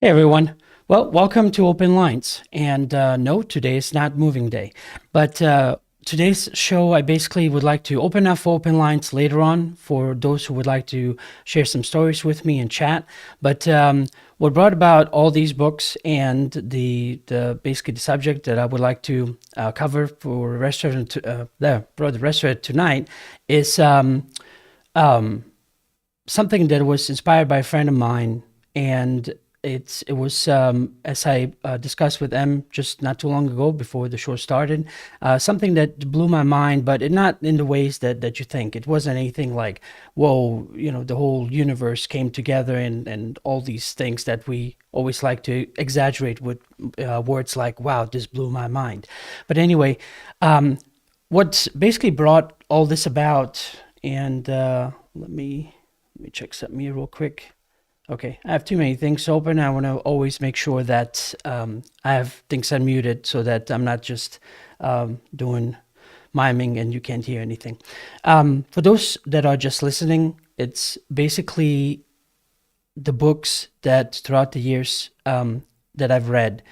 Hey everyone. Well, welcome to Open Lines. And no, today is not moving day. But today's show, I basically would like to open up for Open Lines later on for those who would like to share some stories with me and chat. But what brought about all these books and the basically the subject that I would like to cover for the rest of for the rest of it tonight is um, something that was inspired by a friend of mine, and it was as I discussed with M just not too long ago before the show started, something that blew my mind, but not in the ways that you think. It wasn't anything like, whoa, the whole universe came together and all these things that we always like to exaggerate with words like, wow, this blew my mind. But anyway, what basically brought all this about, and let me check something here real quick. Okay, I have too many things open. I want to always make sure that I have things unmuted so that I'm not just doing miming and you can't hear anything. For those that are just listening, it's basically the books that throughout the years that I've read.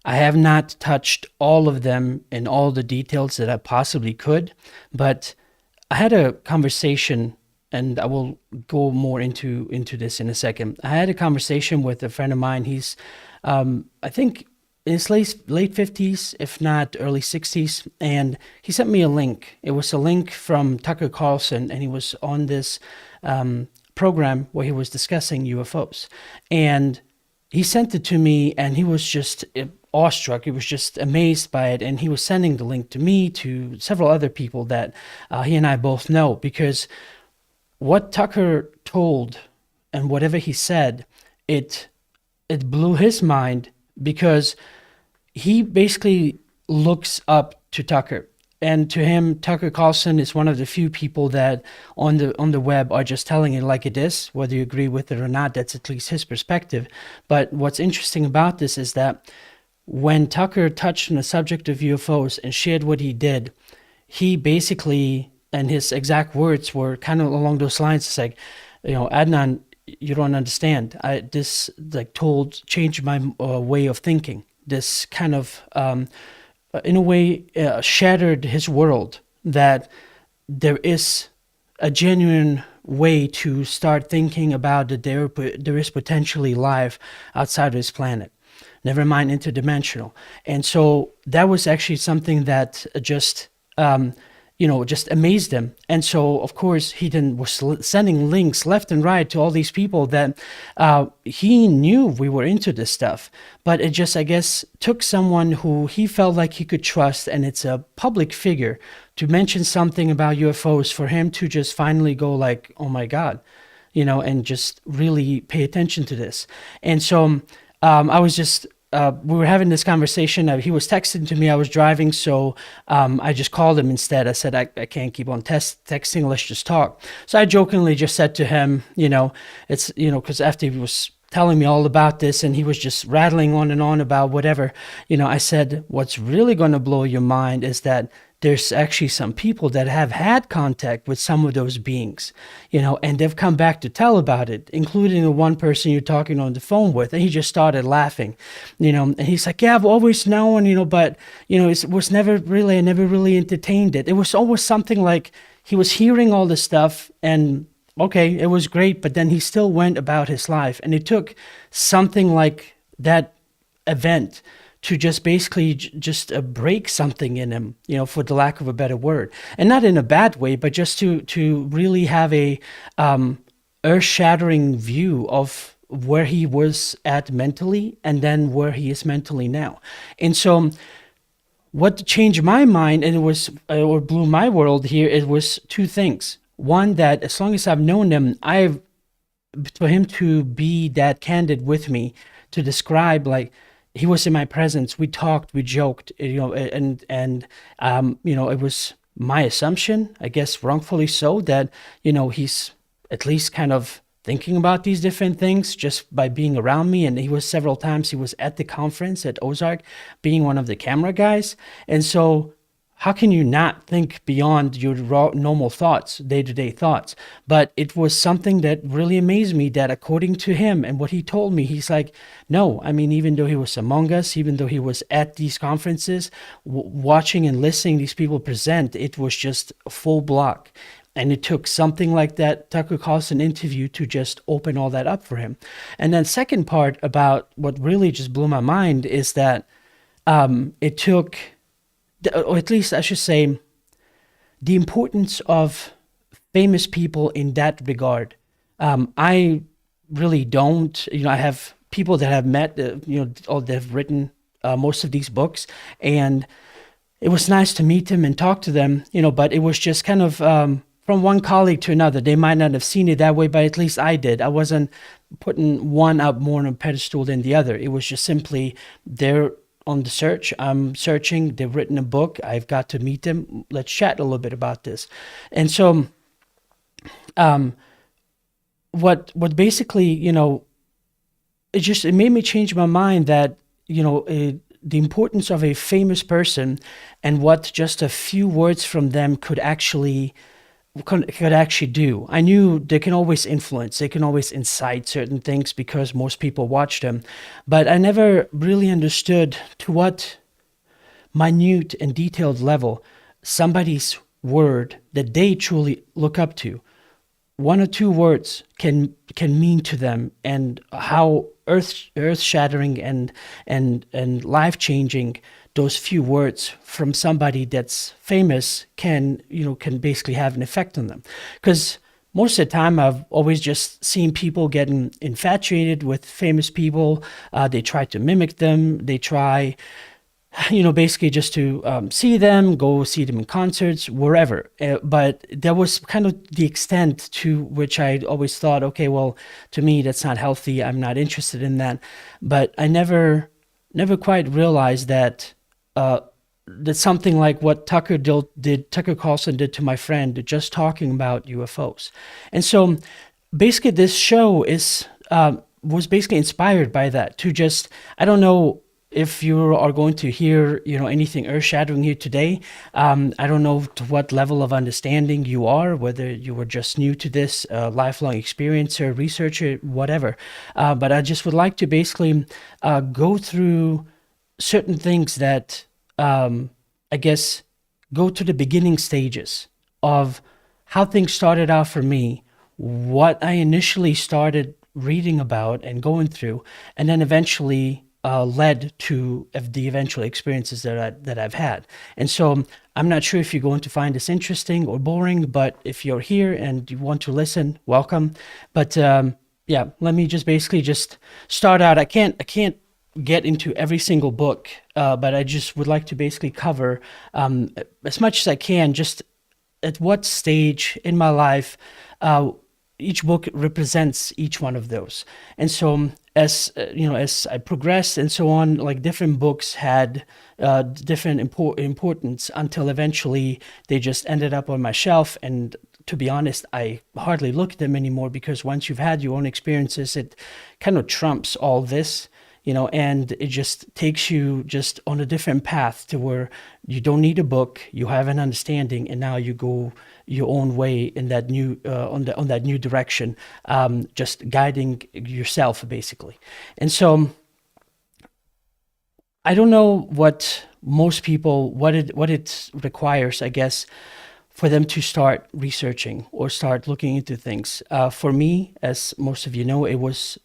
I have not touched all of them in all the details that I possibly could, but I had a conversation, and I will go more into this in a second. I had a conversation with a friend of mine. He's, I think, in his late 50s, if not early 60s, and he sent me a link. It was a link from Tucker Carlson, and he was on this program where he was discussing UFOs. And he sent it to me, and he was just awestruck. He was just amazed by it, and he was sending the link to me, to several other people that he and I both know, because what Tucker told and whatever he said, it blew his mind, because he basically looks up to Tucker. And to him, Tucker Carlson is one of the few people that on the web are just telling it like it is, whether you agree with it or not. That's at least his perspective. But what's interesting about this is that when Tucker touched on the subject of UFOs and shared what he did, he basically, and his exact words were kind of along those lines. It's like, Adnan, you don't understand. This changed my way of thinking. This kind of, in a way, shattered his world, that there is a genuine way to start thinking about that there is potentially life outside of this planet, never mind interdimensional. And so that was actually something that just just amazed him. And so, of course, he then was sending links left and right to all these people that he knew we were into this stuff. But it just, I guess, took someone who he felt like he could trust, and it's a public figure, to mention something about UFOs for him to just finally go like, oh my God, and just really pay attention to this. And so I was just we were having this conversation. He was texting to me. I was driving, so I just called him instead. I said, I can't keep on texting. Let's just talk. So I jokingly just said to him, it's, because after he was telling me all about this and he was just rattling on and on about whatever, I said, what's really going to blow your mind is that there's actually some people that have had contact with some of those beings, and they've come back to tell about it, including the one person you're talking on the phone with. And he just started laughing, and he's like, yeah, I've always known, but, it was I never really entertained it. It was always something like he was hearing all this stuff, and okay, it was great, but then he still went about his life. And it took something like that event to just basically just break something in him, for the lack of a better word, and not in a bad way, but just to really have a earth-shattering view of where he was at mentally, and then where he is mentally now. And so, what changed my mind, and it was or blew my world here, it was two things. One, that as long as I've known him, for him to be that candid with me, to describe, like, he was in my presence, we talked, we joked, and it was my assumption, I guess wrongfully so, that, he's at least kind of thinking about these different things just by being around me. And he was several times, he was at the conference at Ozark, being one of the camera guys. And so how can you not think beyond your normal thoughts, day-to-day thoughts? But it was something that really amazed me, that according to him and what he told me, he's like, no, I mean, even though he was among us, even though he was at these conferences, watching and listening these people present, it was just a full block. And it took something like that Tucker Carlson interview to just open all that up for him. And then second part about what really just blew my mind is that it took, or at least I should say, the importance of famous people in that regard. I really don't, I have people that I've met, or they've written most of these books, and it was nice to meet them and talk to them, but it was just kind of from one colleague to another. They might not have seen it that way, but at least I did. I wasn't putting one up more on a pedestal than the other. It was just simply they're on the search. I'm searching. They've written a book. I've got to meet them. Let's chat a little bit about this. And so what basically, it made me change my mind that, the importance of a famous person and what just a few words from them could actually do. I knew they can always influence, they can always incite certain things because most people watch them, but I never really understood to what minute and detailed level somebody's word that they truly look up to, one or two words can mean to them, and how earth shattering and life changing those few words from somebody that's famous can basically have an effect on them. Because most of the time I've always just seen people getting infatuated with famous people. They try to mimic them. They try basically just to see them, go see them in concerts, wherever. But that was kind of the extent to which I always thought, okay, well, to me, that's not healthy. I'm not interested in that. But I never quite realized that that something like what Tucker Carlson did to my friend, just talking about UFOs. And so basically this show was basically inspired by that, to just, I don't know if you are going to hear, anything earth-shattering here today. I don't know to what level of understanding you are, whether you were just new to this, lifelong experiencer, researcher, whatever. But I just would like to basically go through certain things that, I guess, go to the beginning stages of how things started out for me, what I initially started reading about and going through, and then eventually led to the eventual experiences that I've had. And so I'm not sure if you're going to find this interesting or boring, but if you're here and you want to listen, welcome. But yeah, let me just basically just start out. I can't get into every single book, but I just would like to basically cover as much as I can, just at what stage in my life each book represents each one of those. And so as as I progressed and so on, like different books had different importance until eventually they just ended up on my shelf. And to be honest, I hardly look at them anymore, because once you've had your own experiences, it kind of trumps all this, and it just takes you just on a different path to where you don't need a book, you have an understanding, and now you go your own way in that new on that new direction, just guiding yourself basically. And so I don't know what most people what it requires, I guess, for them to start researching or start looking into things. For me, as most of you know, it was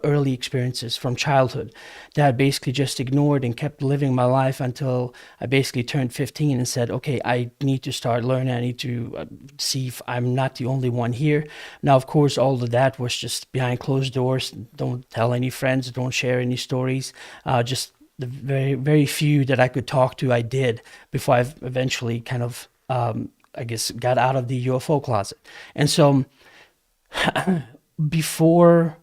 early experiences from childhood that I basically just ignored and kept living my life until I basically turned 15 and said, okay, I need to start learning. I need to see if I'm not the only one here. Now, of course, all of that was just behind closed doors. Don't tell any friends, don't share any stories. Just the very, very few that I could talk to, I did, before I eventually kind of, I guess, got out of the UFO closet. And so before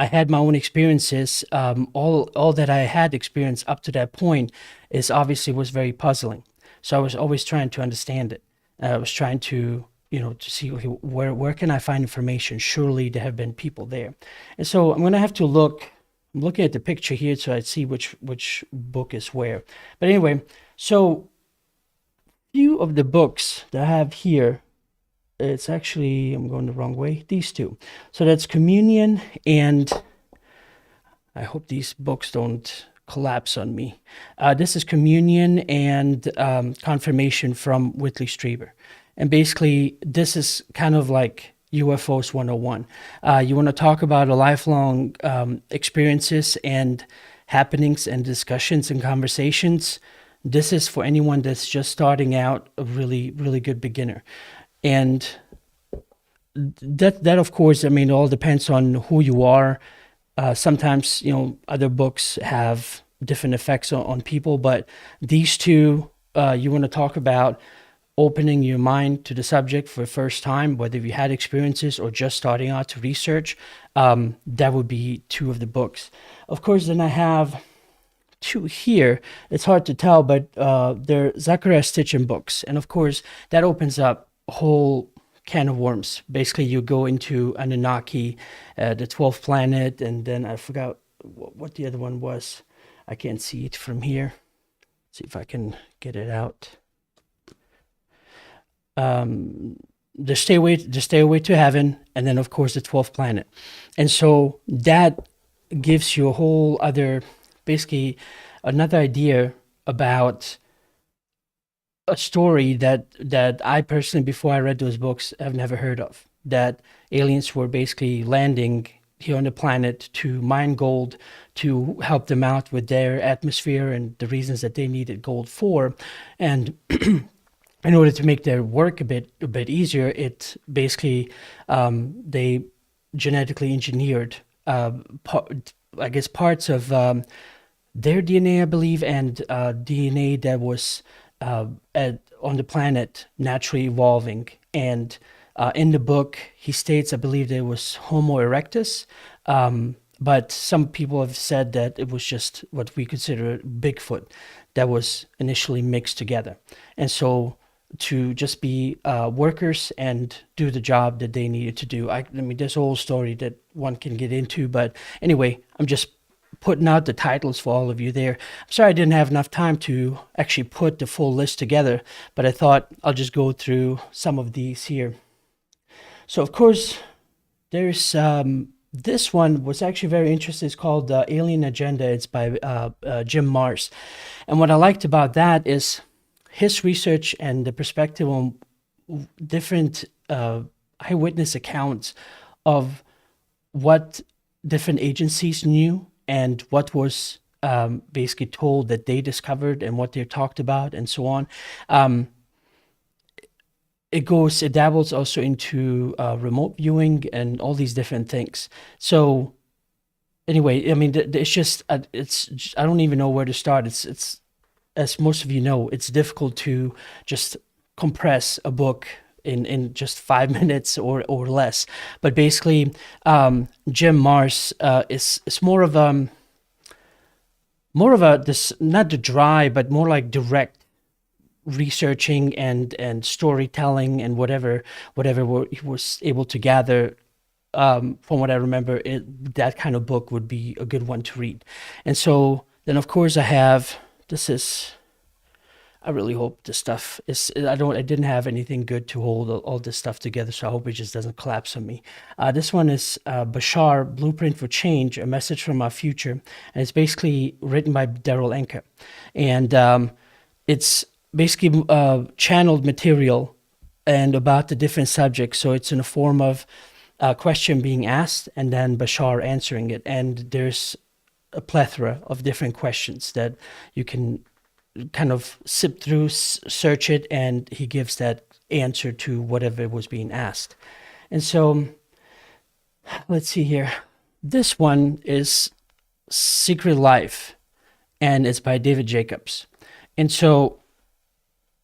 I had my own experiences, all that I had experienced up to that point was very puzzling. So I was always trying to understand it. I was trying to to see, okay, where can I find information? Surely there have been people there. And so I'm gonna have to look. I'm looking at the picture here so I see which book is where. But anyway, so few of the books that I have here, it's actually, I'm going the wrong way, these two. So that's Communion, and I hope these books don't collapse on me. This is Communion and Confirmation from Whitley Strieber. And basically, this is kind of like UFOs 101. You want to talk about a lifelong experiences and happenings and discussions and conversations. This is for anyone that's just starting out, a really, really good beginner. And that of course, I mean, it all depends on who you are. Sometimes, other books have different effects on people, but these two, you want to talk about opening your mind to the subject for the first time, whether you had experiences or just starting out to research. That would be two of the books. Of course, then I have two here. It's hard to tell, but they're Zachariah Stitchin books. And of course, that opens up a whole can of worms. Basically, you go into Anunnaki, the 12th planet, and then I forgot what the other one was. I can't see it from here. See if I can get it out. The stairway to heaven, and then of course the 12th planet. And so that gives you a whole other, basically another idea about a story that I personally, before I read those books, have never heard of. That aliens were basically landing here on the planet to mine gold, to help them out with their atmosphere and the reasons that they needed gold for. And in order to make their work a bit easier, it basically they genetically engineered parts of their DNA, I believe, and DNA that was on the planet naturally evolving. And in the book, he states, I believe, there was Homo erectus, but some people have said that it was just what we consider Bigfoot that was initially mixed together. And so to just be workers and do the job that they needed to do. I mean, there's a whole story that one can get into, but anyway, I'm just putting out the titles for all of you there. I'm sorry I didn't have enough time to actually put the full list together, but I thought I'll just go through some of these here. So, of course, there's this one was actually very interesting. It's called Alien Agenda. It's by Jim Marrs. And what I liked about that is his research and the perspective on different eyewitness accounts of what different agencies knew and what was basically told that they discovered and what they talked about and so on. It dabbles also into remote viewing and all these different things. So anyway, I mean, it's just, I don't even know where to start. It's, as most of you know, it's difficult to just compress a book in just 5 minutes or less. But basically, Jim Marrs is more of this, not the dry, but more like direct researching and storytelling and whatever he was able to gather. From what I remember, that kind of book would be a good one to read. And so then, of course, I really hope this stuff is, I didn't have anything good to hold all this stuff together, so I hope it just doesn't collapse on me. This one is Bashar, Blueprint for Change, A Message from Our Future. And it's basically written by Daryl Anka. And it's basically channeled material and about the different subjects. So it's in a form of a question being asked and then Bashar answering it. And there's a plethora of different questions that you can kind of sip through, search it, and he gives that answer to whatever was being asked. And so, let's see here. This one is Secret Life, and it's by David Jacobs. And so,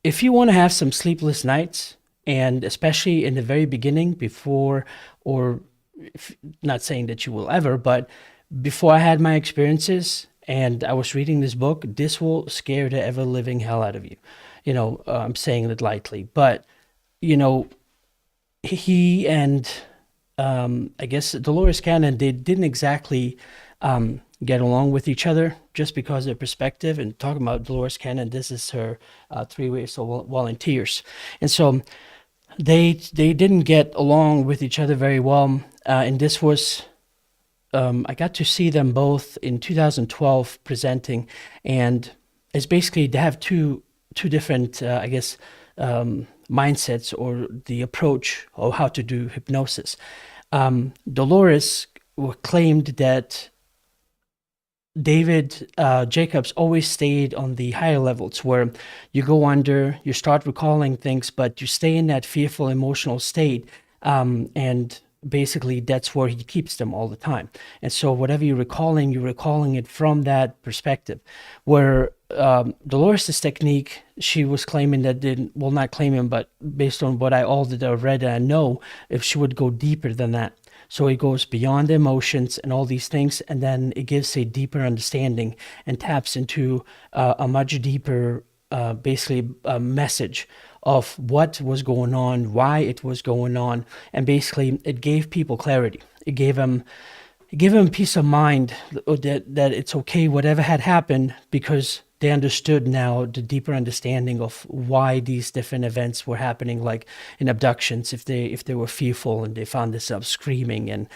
if you want to have some sleepless nights, and especially in the very beginning, before, or not saying that you will ever, but before I had my experiences, and I was reading this book, this will scare the ever-living hell out of you. I'm saying it lightly. But, he and I guess Dolores Cannon, they didn't exactly get along with each other just because of their perspective. And talking about Dolores Cannon, this is her three ways to volunteers. And so they didn't get along with each other very well. And this was, I got to see them both in 2012 presenting. And it's basically, they have two different, I guess, mindsets or the approach of how to do hypnosis. Dolores claimed that David Jacobs always stayed on the higher levels where you go under, you start recalling things, but you stay in that fearful emotional state. And basically that's where he keeps them all the time. And so whatever you're recalling it from that perspective. Where Dolores' technique, she was claiming that not claiming, but based on what all that I read and I know, if she would go deeper than that. So it goes beyond the emotions and all these things, and then it gives a deeper understanding and taps into a much deeper, basically, a message of what was going on, why it was going on, and basically it gave people clarity. It gave them peace of mind that it's okay, whatever had happened, because they understood now the deeper understanding of why these different events were happening, like in abductions, if they were fearful and they found themselves screaming, and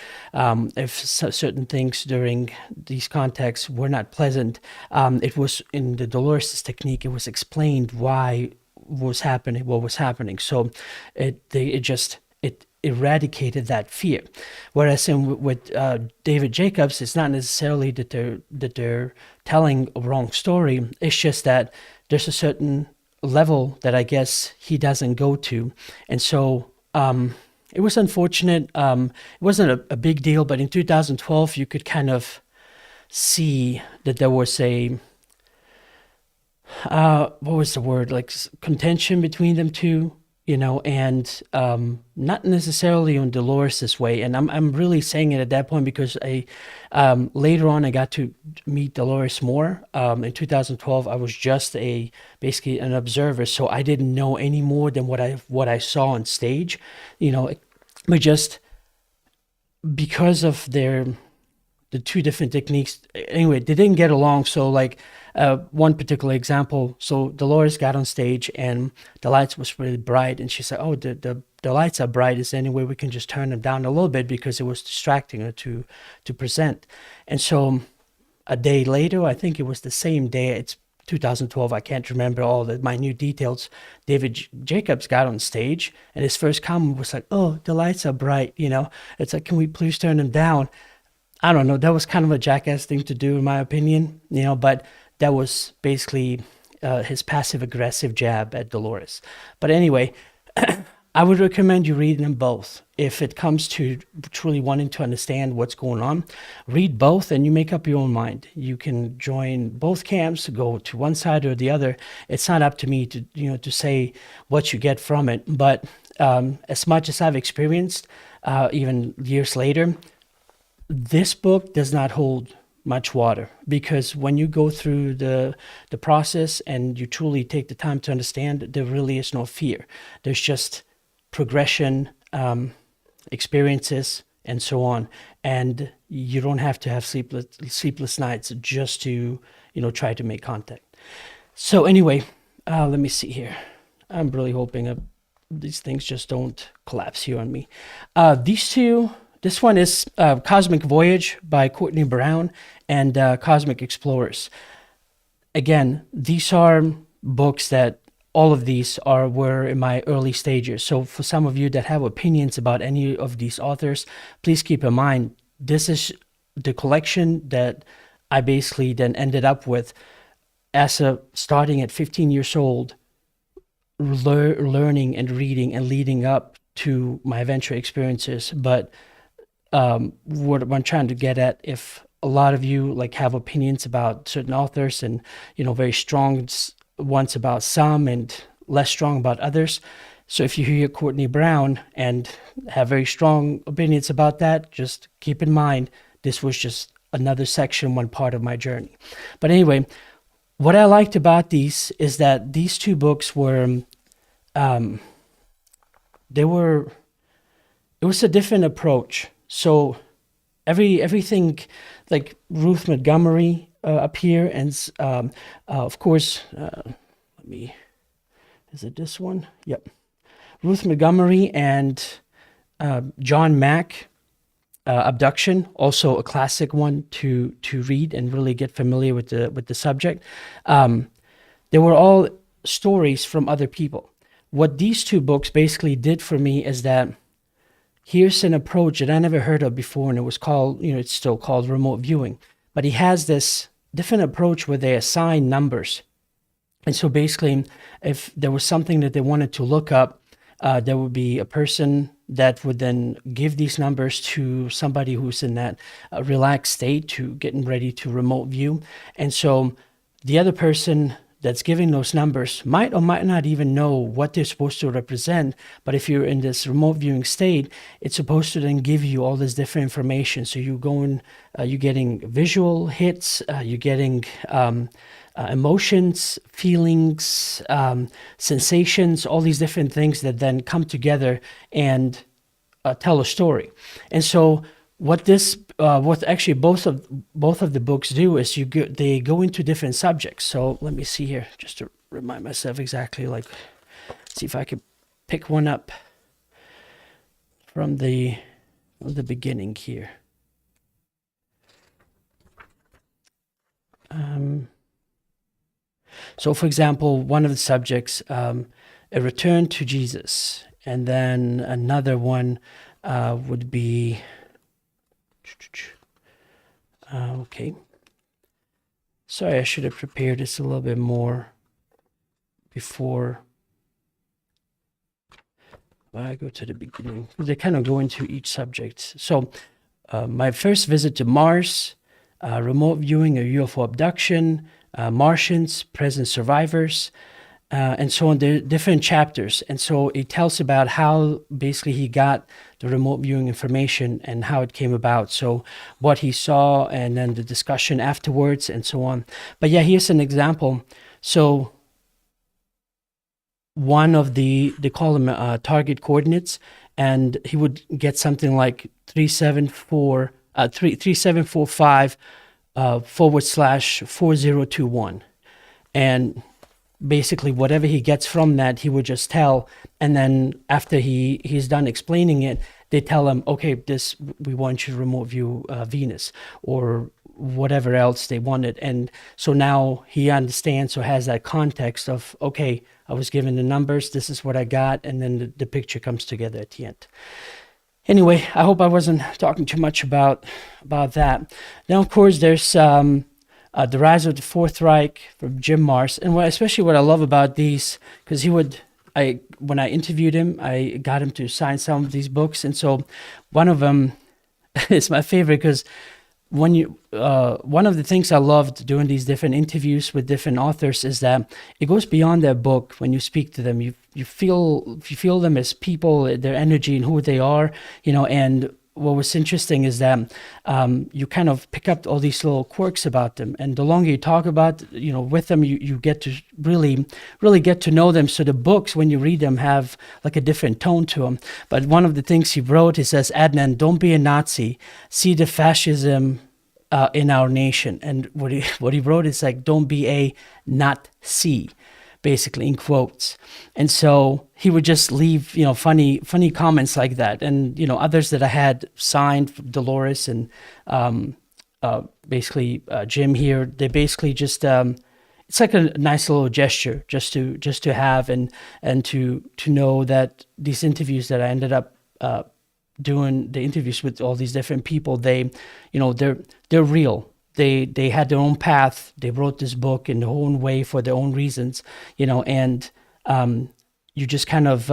if certain things during these contexts were not pleasant, it was in the Dolores' technique, it was explained why what was happening. So it eradicated that fear. Whereas with David Jacobs, it's not necessarily that they're telling a wrong story. It's just that there's a certain level that I guess he doesn't go to, and so it was unfortunate. It wasn't a big deal, but in 2012 you could kind of see that there was a what was the word, like contention between them two, and not necessarily on Dolores' way. And I'm really saying it at that point because later on I got to meet Dolores more. In 2012 I was just basically an observer, so I didn't know any more than what I saw on stage, but just because of the two different techniques. Anyway, they didn't get along. So like one particular example, so Dolores got on stage and the lights was really bright, and she said, oh, the lights are bright, is there any way we can just turn them down a little bit, because it was distracting her to present. And so a day later, I think it was the same day, it's 2012, I can't remember all the minute details, David Jacobs got on stage, and his first comment was like, oh, the lights are bright, it's like, can we please turn them down? I don't know, that was kind of a jackass thing to do in my opinion, but that was basically his passive-aggressive jab at Dolores. But anyway, I would recommend you reading them both. If it comes to truly wanting to understand what's going on, read both and you make up your own mind. You can join both camps, go to one side or the other. It's not up to me to say what you get from it. But as much as I've experienced, even years later, this book does not hold much water, because when you go through the process and you truly take the time to understand, there really is no fear. There's just progression, experiences, and so on. And you don't have to have sleepless nights just to try to make contact. So anyway, let me see here. I'm really hoping these things just don't collapse here on me. These two. This one is Cosmic Voyage by Courtney Brown and Cosmic Explorers. Again, these are books that all of these were in my early stages. So for some of you that have opinions about any of these authors, please keep in mind, this is the collection that I basically then ended up with as starting at 15 years old, learning and reading and leading up to my adventure experiences. But what I'm trying to get at, if a lot of you have opinions about certain authors and very strong ones about some and less strong about others, so if you hear Courtney Brown and have very strong opinions about that, just keep in mind this was just another section, one part of my journey. But anyway, what I liked about these is that these two books were it was a different approach. So everything like Ruth Montgomery appear, and of course, let me. Is it this one? Yep. Ruth Montgomery and John Mack, Abduction, also a classic one to read and really get familiar with the subject. They were all stories from other people. What these two books basically did for me is that here's an approach that I never heard of before, and it was called, it's still called remote viewing. But he has this different approach where they assign numbers. And so basically, if there was something that they wanted to look up, there would be a person that would then give these numbers to somebody who's in that relaxed state, to getting ready to remote view. And so the other person that's giving those numbers might or might not even know what they're supposed to represent. But if you're in this remote viewing state, it's supposed to then give you all this different information. So you're getting visual hits, you're getting emotions, feelings, sensations, all these different things that then come together and tell a story. And so what actually both of the books do is they go into different subjects. So let me see here, just to remind myself exactly, see if I could pick one up from the beginning here. So, for example, one of the subjects, a return to Jesus, and then another one would be, okay. Sorry, I should have prepared this a little bit more before I go to the beginning. They kind of go into each subject. So, my first visit to Mars, remote viewing, a UFO abduction, Martians, present survivors, and so on. There different chapters. And so it tells about how basically he got the remote viewing information and how it came about. So what he saw, and then the discussion afterwards, and so on. But yeah, here's an example. So one of they call them target coordinates, and he would get something like 3745 /4021, and basically whatever he gets from that, he would just tell, and then after he's done explaining it, they tell him, okay, we want you to remote view Venus, or whatever else they wanted. And so now he understands, or has that context of, okay, I was given the numbers, this is what I got, and then the picture comes together at the end. Anyway, I hope I wasn't talking too much about that. Now, of course, there's the Rise of the Fourth Reich from Jim Marrs, and especially what I love about these, because when I interviewed him, I got him to sign some of these books, and so one of them is my favorite, because one of the things I loved doing these different interviews with different authors is that it goes beyond their book. When you speak to them, you feel them as people, their energy and who they are, and what was interesting is that you kind of pick up all these little quirks about them, and the longer you talk about with them, you get to really get to know them. So the books, when you read them, have like a different tone to them. But one of the things he wrote, he says, Adnan, don't be a Nazi, see the fascism in our nation. And what he wrote is like, don't be a not-see, basically, in quotes. And so he would just leave, funny comments like that. And, others that I had signed, Dolores and basically Jim here, they basically just, it's like a nice little gesture just to have, and to know that these interviews that I ended up doing, the interviews with all these different people, they're real. They had their own path. They wrote this book in their own way for their own reasons, and you just kind of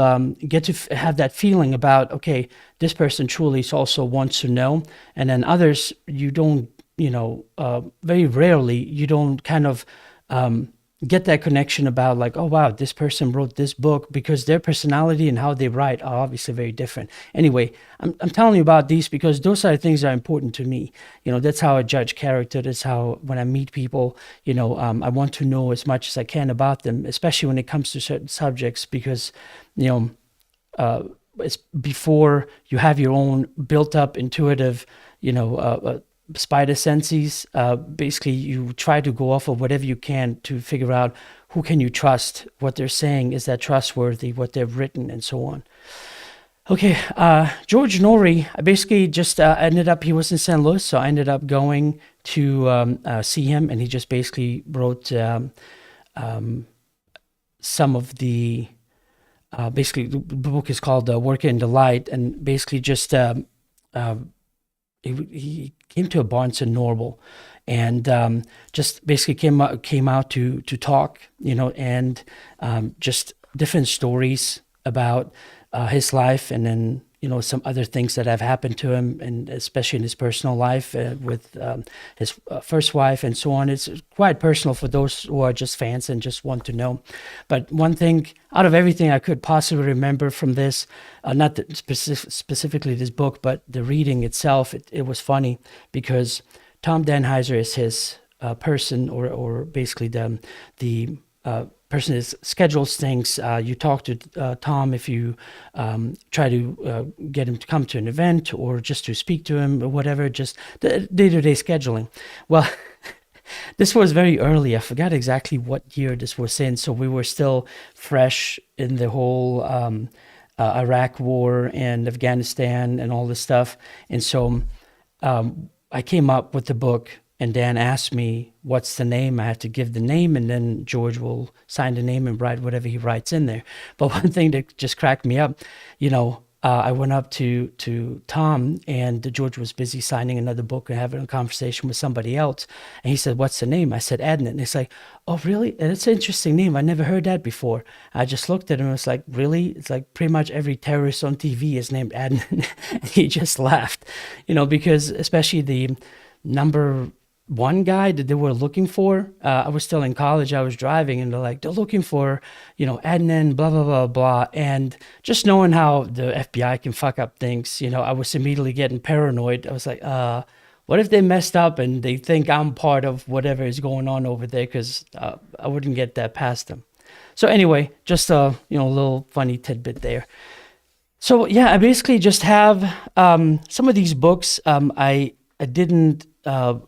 get to have that feeling about, okay, this person truly also wants to know. And then others, you don't, very rarely, you don't kind of get that connection about like, oh, wow, this person wrote this book, because their personality and how they write are obviously very different. Anyway, I'm telling you about these because those are the things that are important to me. That's how I judge character. That's how, when I meet people, I want to know as much as I can about them, especially when it comes to certain subjects, because, it's before you have your own built up intuitive, spider senses. Basically, you try to go off of whatever you can to figure out who can you trust, what they're saying, is that trustworthy, what they've written, and so on. Okay, George Norrie, I basically just ended up, he was in St. Louis, so I ended up going to see him, and he just basically wrote some of the, basically, the book is called Work in the Light, and basically just, he came to a Barnes and Noble, and just basically came out to talk, and just different stories about his life, and then some other things that have happened to him, and especially in his personal life with his first wife and so on. It's quite personal for those who are just fans and just want to know. But one thing out of everything I could possibly remember from this, not specifically this book, but the reading itself, it was funny because Tom Danheiser is his person, or basically the person that schedules things. You talk to Tom if you try to get him to come to an event or just to speak to him or whatever, just the day-to-day scheduling. Well, this was very early. I forgot exactly what year this was in, so we were still fresh in the whole Iraq war and Afghanistan and all this stuff. And so I came up with the book, and Dan asked me, what's the name? I had to give the name, and then George will sign the name and write whatever he writes in there. But one thing that just cracked me up, I went up to Tom, and George was busy signing another book and having a conversation with somebody else. And he said, what's the name? I said, Adnan. And it's like, oh, really? That's an interesting name. I never heard that before. I just looked at him and was like, really? It's like pretty much every terrorist on TV is named Adnan. And he just laughed, because especially the number one guy that they were looking for, I was still in college, I was driving, and they're looking for, Adnan, blah, blah, blah, blah. And just knowing how the FBI can fuck up things, I was immediately getting paranoid. I was like, what if they messed up and they think I'm part of whatever is going on over there? Because I wouldn't get that past them. So anyway, just a, little funny tidbit there. So yeah, I basically just have some of these books. I didn't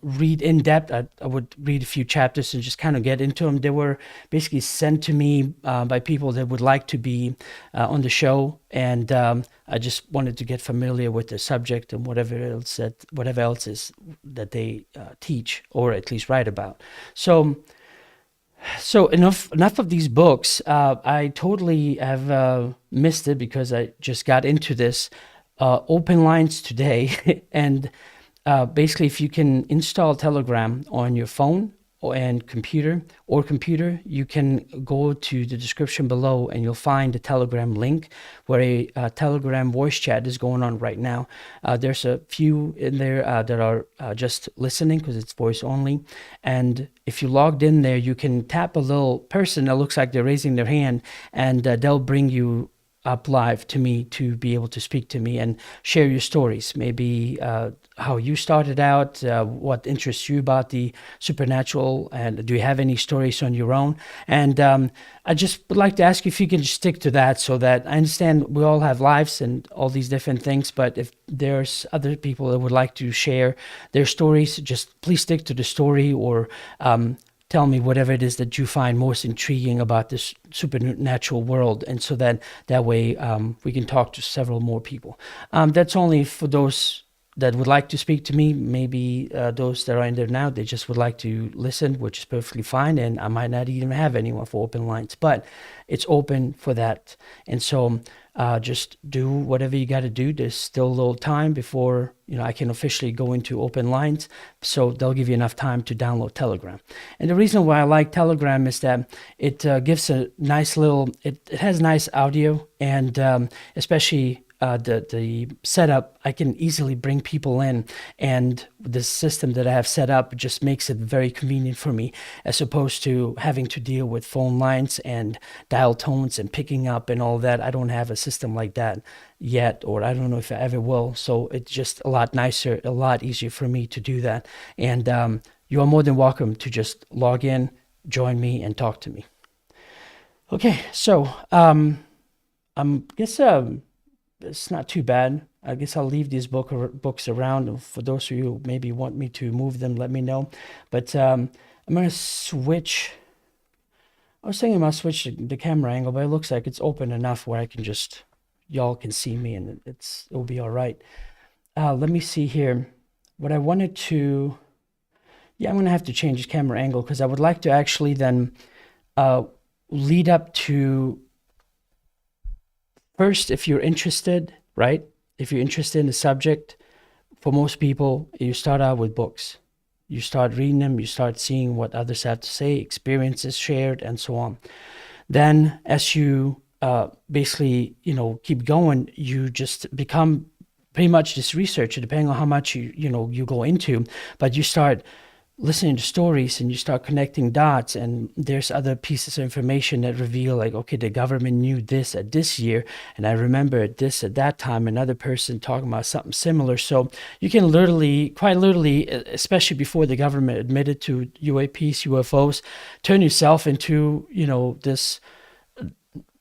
read in depth. I would read a few chapters and just kind of get into them. They were basically sent to me by people that would like to be on the show, and I just wanted to get familiar with the subject and whatever else is that they teach or at least write about. So enough of these books. I totally have missed it because I just got into this open lines today, and basically, if you can install Telegram on your phone and computer, you can go to the description below and you'll find the Telegram link where a Telegram voice chat is going on right now. There's a few in there that are just listening because it's voice only. And if you logged in there, you can tap a little person that looks like they're raising their hand, and they'll bring you up live to me to be able to speak to me and share your stories. Maybe how you started out, what interests you about the supernatural, and do you have any stories on your own? And I just would like to ask you if you can just stick to that, so that I understand we all have lives and all these different things, but if there's other people that would like to share their stories, just please stick to the story, or tell me whatever it is that you find most intriguing about this supernatural world, and so that way we can talk to several more people. That's only for those that would like to speak to me. Maybe those that are in there now, they just would like to listen, which is perfectly fine, and I might not even have anyone for open lines, but it's open for that. And so just do whatever you got to do. There's still a little time before I can officially go into open lines, so they'll give you enough time to download Telegram. And the reason why I like Telegram is that it gives a nice little, it has nice audio, and especially the setup, I can easily bring people in, and the system that I have set up just makes it very convenient for me, as opposed to having to deal with phone lines and dial tones and picking up and all that. I don't have a system like that yet, or I don't know if I ever will. So it's just a lot nicer, a lot easier for me to do that. And you are more than welcome to just log in, join me, and talk to me. Okay, so I guess it's not too bad. I guess I'll leave these books around. For those of you who maybe want me to move them, let me know. But I'm gonna switch. I was thinking about switching the camera angle, but it looks like it's open enough where I can just, y'all can see me, and it'll be all right. Let me see here. What I wanted to, yeah, I'm gonna have to change the camera angle because I would like to actually then lead up to, first, if you're interested, right? If you're interested in the subject, for most people, you start out with books. You start reading them, you start seeing what others have to say, experiences shared, and so on. Then, as you basically, keep going, you just become pretty much this researcher, depending on how much you go into. But you start listening to stories and you start connecting dots, and there's other pieces of information that reveal, like, okay, the government knew this at this year, and I remember this at that time, another person talking about something similar. So you can literally, quite literally, especially before the government admitted to UAPs, UFOs, turn yourself into, this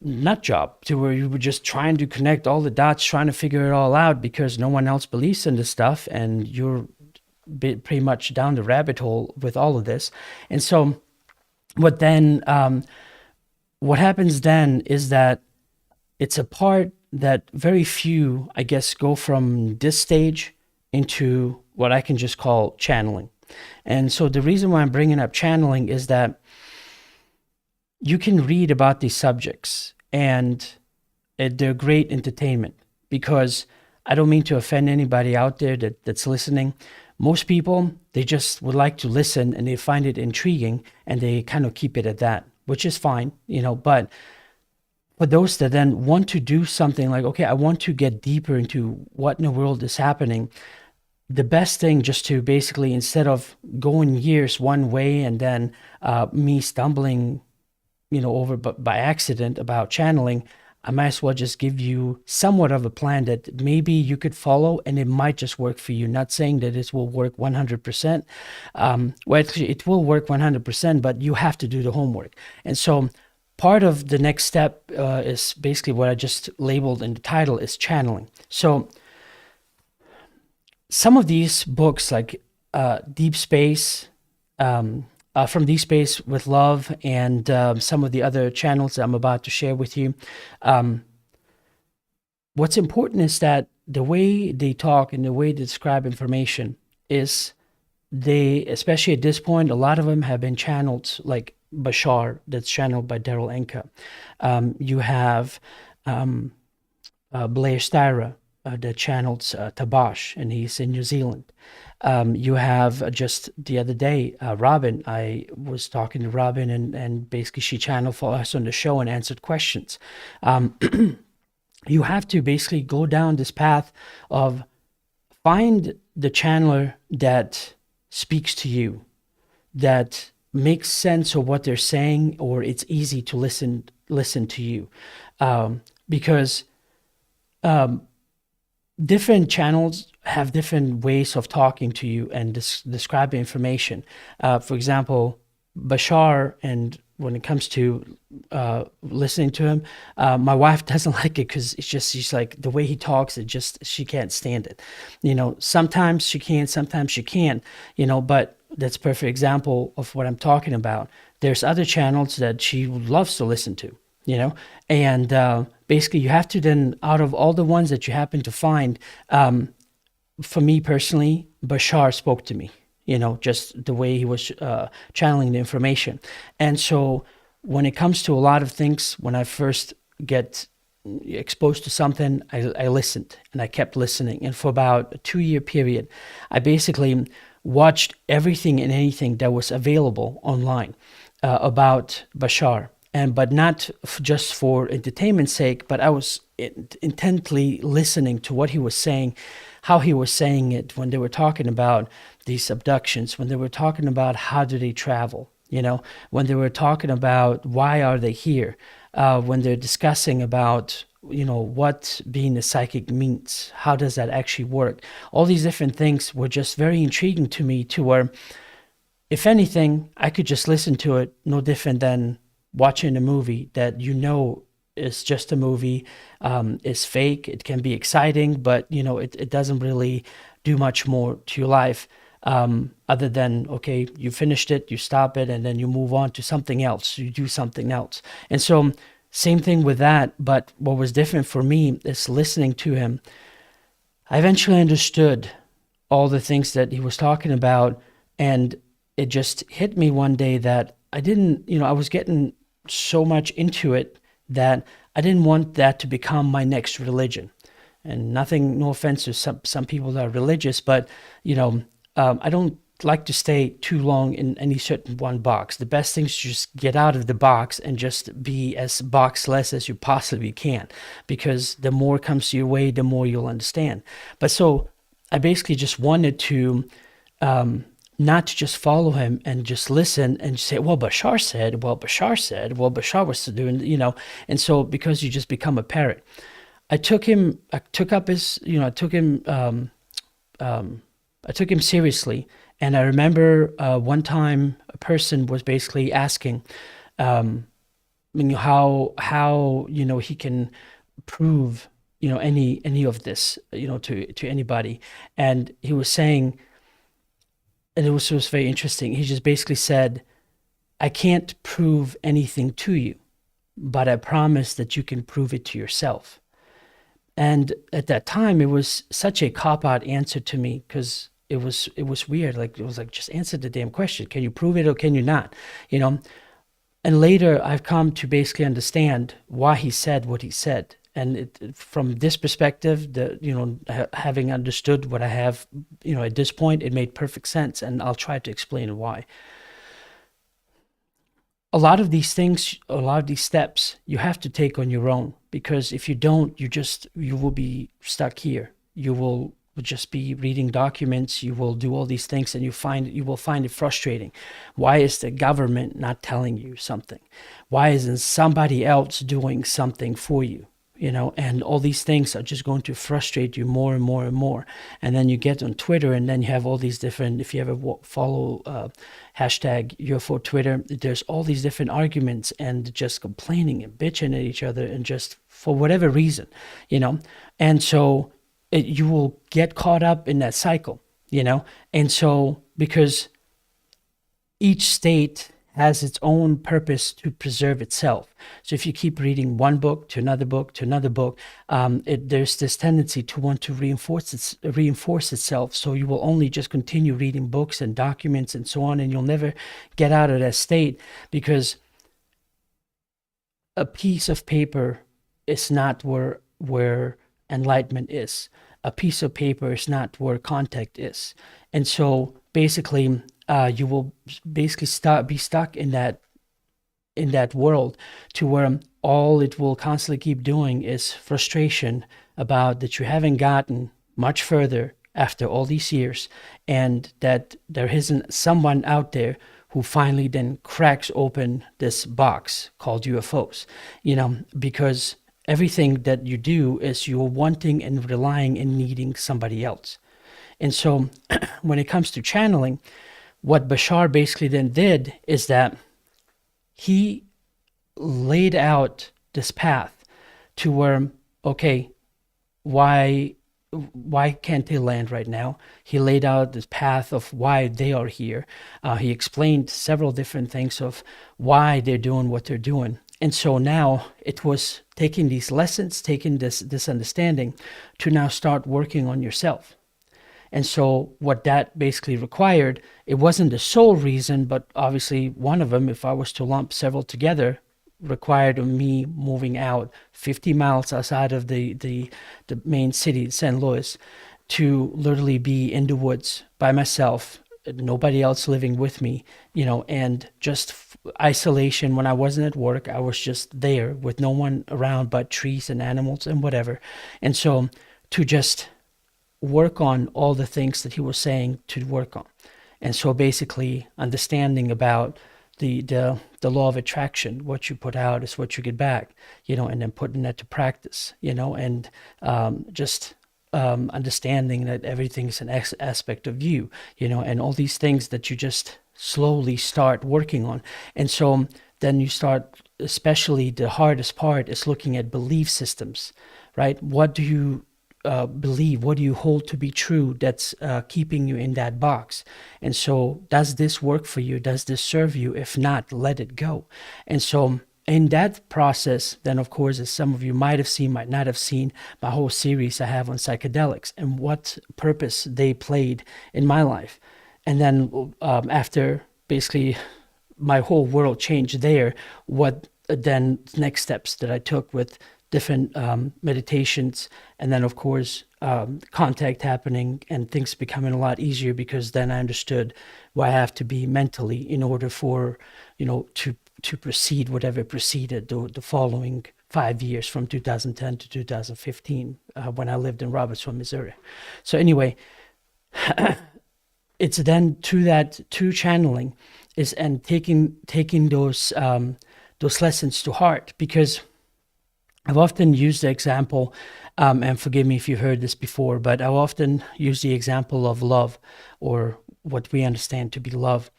nut job, to where you were just trying to connect all the dots, trying to figure it all out because no one else believes in this stuff, and you're pretty much down the rabbit hole with all of this. And so what happens then is that it's a part that very few, I guess, go from this stage into what I can just call channeling. And so the reason why I'm bringing up channeling is that you can read about these subjects, and they're great entertainment, because I don't mean to offend anybody out there that's listening. Most people, they just would like to listen and they find it intriguing, and they kind of keep it at that, which is fine, but for those that then want to do something like, okay, I want to get deeper into what in the world is happening, the best thing, just to basically, instead of going years one way and then me stumbling, over by accident about channeling, I might as well just give you somewhat of a plan that maybe you could follow, and it might just work for you. Not saying that it will work 100%. Well, actually, it will work 100%, but you have to do the homework. And so part of the next step is basically what I just labeled in the title is channeling. So some of these books, like Deep Space, from Deep Space with Love, and some of the other channels that I'm about to share with you, what's important is that the way they talk and the way they describe information is, especially at this point, a lot of them have been channeled, like Bashar, that's channeled by Daryl Enka. You have Blair Styra, that channels Tabash, and he's in New Zealand. You have just the other day, Robin. I was talking to Robin, and basically she channeled for us on the show and answered questions. You have to basically go down this path of find the channeler that speaks to you, that makes sense of what they're saying, or it's easy to listen to you, because different channels have different ways of talking to you and describing information. For example, Bashar, and when it comes to listening to him, my wife doesn't like it because she's like, the way he talks, she can't stand it. Sometimes she can, sometimes she can't, but that's a perfect example of what I'm talking about. There's other channels that she loves to listen to, and basically you have to then, out of all the ones that you happen to find, for me personally, Bashar spoke to me, just the way he was channeling the information. And so when it comes to a lot of things, when I first get exposed to something, I listened, and I kept listening. And for about a 2-year period, I basically watched everything and anything that was available online about Bashar. But not just for entertainment's sake, but I was intently listening to what he was saying, how he was saying it, when they were talking about these abductions, when they were talking about how do they travel, when they were talking about why are they here, when they're discussing about, what being a psychic means, how does that actually work. All these different things were just very intriguing to me, to where, if anything, I could just listen to it, no different than watching a movie that is just a movie, is fake. It can be exciting, but it doesn't really do much more to your life, other than, okay, you finished it, you stop it, and then you move on to something else. You do something else. And so, same thing with that. But what was different for me is listening to him. I eventually understood all the things that he was talking about, and it just hit me one day that I didn't, I was getting so much into it that I didn't want that to become my next religion. And nothing, no offense to some people that are religious, but I don't like to stay too long in any certain one box. The best thing is to just get out of the box and just be as boxless as you possibly can, because the more comes your way, the more you'll understand. But so I basically just wanted to not to just follow him and just listen and say, well, Bashar said, well, Bashar was doing, and so because you just become a parrot. I took up his, I took him seriously. And I remember one time a person was basically asking, how he can prove any of this to anybody, and he was saying, and it was very interesting. He just basically said, I can't prove anything to you, but I promise that you can prove it to yourself. And at that time, it was such a cop-out answer to me, because it was weird. Like, it was like, just answer the damn question. Can you prove it or can you not? And later I've come to basically understand why he said what he said. And from this perspective, having understood what I have, at this point, it made perfect sense. And I'll try to explain why. A lot of these things, a lot of these steps, you have to take on your own, because if you don't, you will be stuck here. You will just be reading documents, you will do all these things, and you will find it frustrating. Why is the government not telling you something? Why isn't somebody else doing something for you? And all these things are just going to frustrate you more and more and more. And then you get on Twitter, and then you have all these different, if you ever follow hashtag UFO Twitter, there's all these different arguments and just complaining and bitching at each other, and just for whatever reason, and so you will get caught up in that cycle, and so, because each state has its own purpose to preserve itself. So if you keep reading one book to another book to another book, there's this tendency to want to reinforce itself. So you will only just continue reading books and documents and so on, and you'll never get out of that state, because a piece of paper is not where enlightenment is. A piece of paper is not where contact is. And so basically, you will basically be stuck in that world, to where all it will constantly keep doing is frustration about that you haven't gotten much further after all these years, and that there isn't someone out there who finally then cracks open this box called UFOs, because everything that you do is you're wanting and relying and needing somebody else. And so when it comes to channeling, what Bashar basically then did is that he laid out this path to where, okay, why can't they land right now? He laid out this path of why they are here. He explained several different things of why they're doing what they're doing. And so now it was taking these lessons, taking this understanding, to now start working on yourself. And so what that basically required, it wasn't the sole reason, but obviously one of them, if I was to lump several together, required of me moving out 50 miles outside of the main city, St. Louis, to literally be in the woods by myself, nobody else living with me, and just isolation. When I wasn't at work, I was just there with no one around but trees and animals and whatever. And so to just work on all the things that he was saying to work on. And so basically understanding about the law of attraction, what you put out is what you get back, and then putting that to practice, and just understanding that everything is an aspect of you, and all these things that you just slowly start working on. And so then you start, especially the hardest part is looking at belief systems, right? What do you believe? What do you hold to be true that's keeping you in that box? And so, does this work for you? Does this serve you? If not, let it go. And so, in that process, then of course, as some of you might have seen, might not have seen, my whole series I have on psychedelics and what purpose they played in my life. And then after basically my whole world changed there, what then next steps that I took with different meditations, and then of course contact happening and things becoming a lot easier, because then I understood where I have to be mentally in order for, to proceed whatever proceeded the following 5 years from 2010 to 2015 when I lived in Robertsville, Missouri. So anyway, it's then to channeling is and taking those lessons to heart, because I've often used the example, and forgive me if you've heard this before, but I often use the example of love, or what we understand to be love,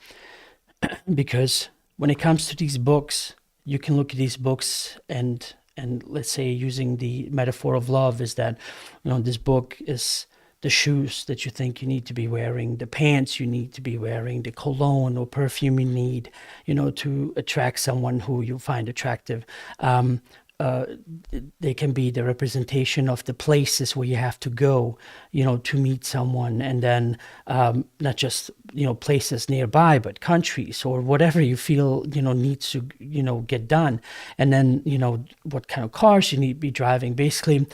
because when it comes to these books, you can look at these books and let's say, using the metaphor of love, is that, this book is the shoes that you think you need to be wearing, the pants you need to be wearing, the cologne or perfume you need, to attract someone who you find attractive. They can be the representation of the places where you have to go, to meet someone, and then not just places nearby, but countries or whatever you feel needs to get done, and then what kind of cars you need to be driving. Basically,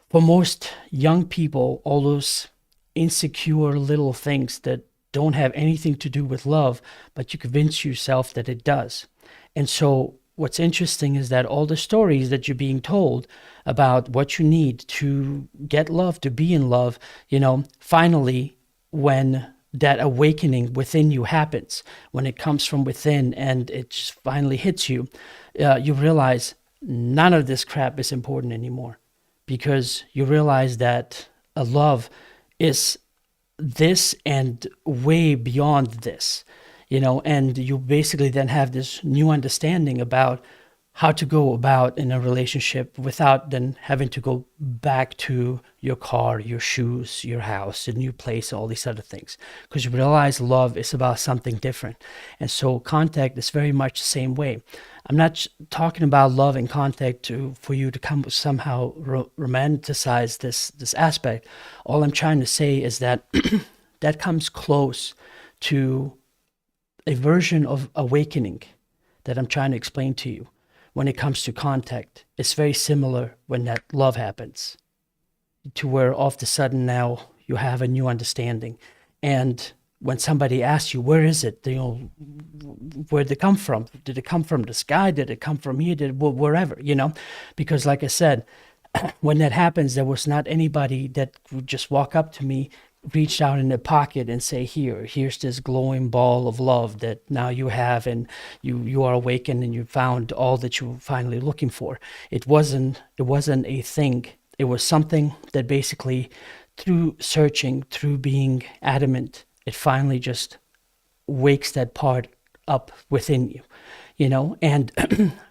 for most young people, all those insecure little things that don't have anything to do with love, but you convince yourself that it does. And so what's interesting is that all the stories that you're being told about what you need to get love, to be in love, finally, when that awakening within you happens, when it comes from within and it just finally hits you, you realize none of this crap is important anymore, because you realize that a love is this and way beyond this. And you basically then have this new understanding about how to go about in a relationship without then having to go back to your car, your shoes, your house, a new place, all these other things, because you realize love is about something different. And so contact is very much the same way. I'm not talking about love and contact for you to come somehow romanticize this aspect. All I'm trying to say is that that comes close to a version of awakening that I'm trying to explain to you. When it comes to contact, it's very similar when that love happens, to where all of a sudden now you have a new understanding. And when somebody asks you, where is it? Where did it come from? Did it come from the sky? Did it come from here? Wherever, Because like I said, when that happens, there was not anybody that would just walk up to me, reach out in their pocket and say, here's this glowing ball of love that now you have, and you are awakened and you found all that you were finally looking for. It wasn't a thing. It was something that basically, through searching, through being adamant, it finally just wakes that part up within you, and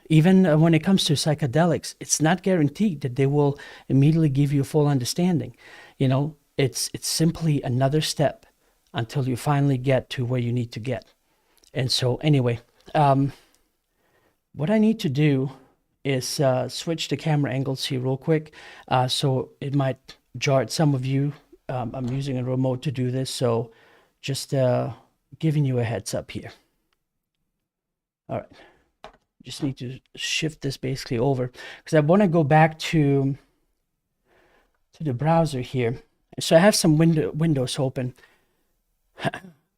even when it comes to psychedelics, it's not guaranteed that they will immediately give you a full understanding. It's simply another step until you finally get to where you need to get. And so anyway, what I need to do is switch the camera angles here real quick, so it might jar at some of you. I'm using a remote to do this, so just giving you a heads up here. All right, just need to shift this basically over, because I want to go back to the browser here. So I have some windows open.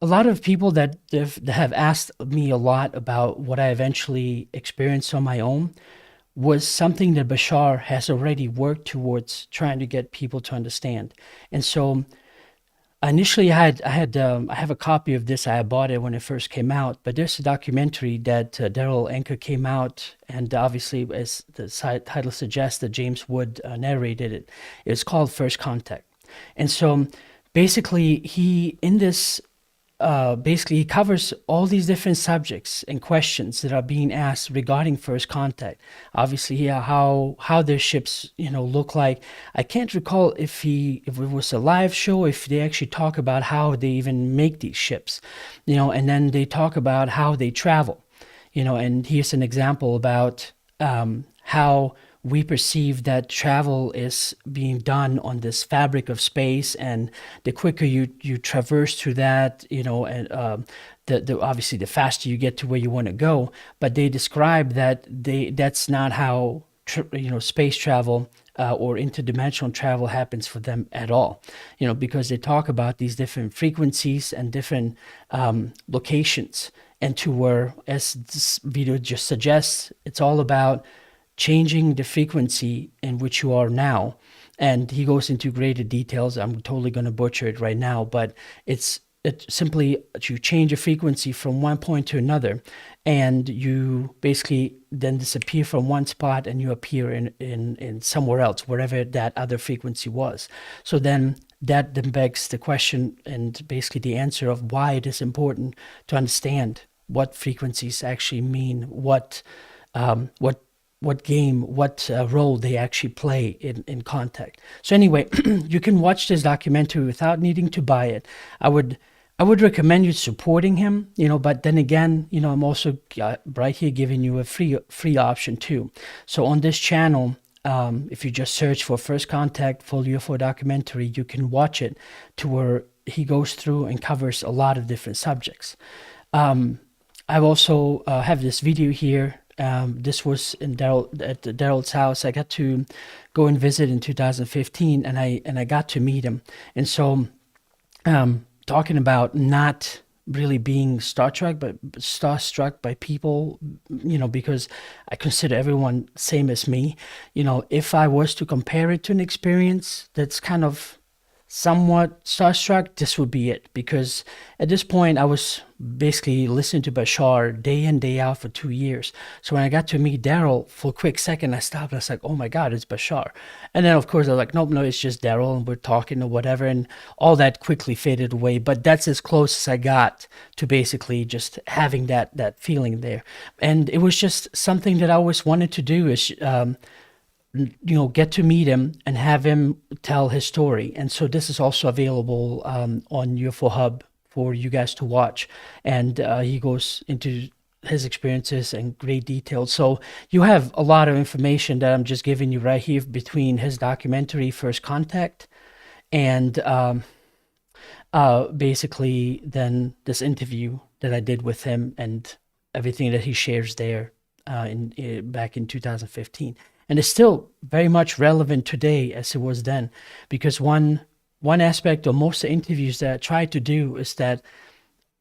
A lot of people that have asked me a lot about what I eventually experienced on my own was something that Bashar has already worked towards trying to get people to understand. And so initially I have a copy of this. I bought it when it first came out, but there's a documentary that Daryl Anker came out, and obviously, as the title suggests, that James Wood narrated it. It's called First Contact. And so basically, he, in this basically he covers all these different subjects and questions that are being asked regarding first contact. Obviously, yeah, how their ships, look like. I can't recall if it was a live show, if they actually talk about how they even make these ships, and then they talk about how they travel, and here's an example about how we perceive that travel is being done on this fabric of space, and the quicker you traverse through that, and the obviously the faster you get to where you want to go. But they describe that that's not how space travel or interdimensional travel happens for them at all, because they talk about these different frequencies and different locations, and to where, as this video just suggests, it's all about changing the frequency in which you are now. And he goes into greater details. I'm totally going to butcher it right now, but it's simply you change a frequency from one point to another, and you basically then disappear from one spot and you appear in somewhere else, wherever that other frequency was. So then that then begs the question, and basically the answer of why it is important to understand what frequencies actually mean, what role they actually play in contact. So anyway, you can watch this documentary without needing to buy it. I would recommend you supporting him, but then again, I'm also right here giving you a free option too. So on this channel, if you just search for First Contact Full UFO Documentary, you can watch it to where he goes through and covers a lot of different subjects. I also have this video here. This was at Daryl's house. I got to go and visit in 2015, and I got to meet him. And so, talking about not really being starstruck by people, because I consider everyone same as me. If I was to compare it to an experience that's kind of somewhat starstruck, this would be it, because at this point I was basically listening to Bashar day in day out for 2 years. So when I got to meet Daryl, for a quick second I stopped and I was like, oh my god, it's Bashar. And then of course I was like, nope, no, it's just Daryl, and we're talking or whatever, and all that quickly faded away. But that's as close as I got to basically just having that feeling there. And it was just something that I always wanted to do, is get to meet him and have him tell his story. And so this is also available on UFO Hub for you guys to watch. And he goes into his experiences in great detail. So you have a lot of information that I'm just giving you right here between his documentary First Contact and basically then this interview that I did with him and everything that he shares there back in 2015. And it's still very much relevant today as it was then, because one aspect of most of the interviews that I try to do is that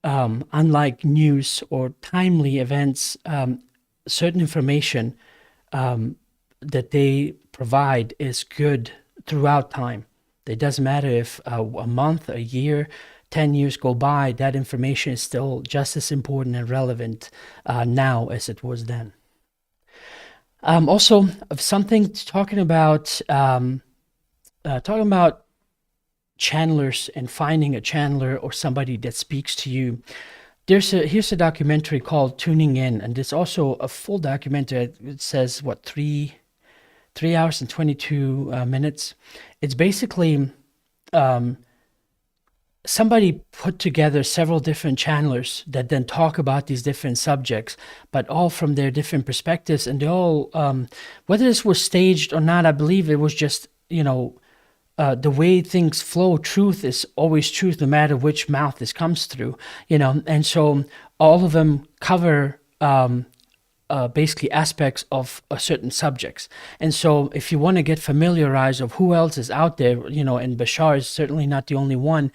unlike news or timely events, certain information that they provide is good throughout time. It doesn't matter if a month, a year, 10 years go by, that information is still just as important and relevant now as it was then. Also, something talking about channelers and finding a channeler or somebody that speaks to you. Here's a documentary called Tuning In, and it's also a full documentary. It says 3 hours and 22 minutes. It's basically somebody put together several different channelers that then talk about these different subjects, but all from their different perspectives. And they all, whether this was staged or not, I believe it was just, the way things flow. Truth is always truth, no matter which mouth this comes through, and so all of them cover basically aspects of a certain subjects. And so if you want to get familiarized of who else is out there, and Bashar is certainly not the only one,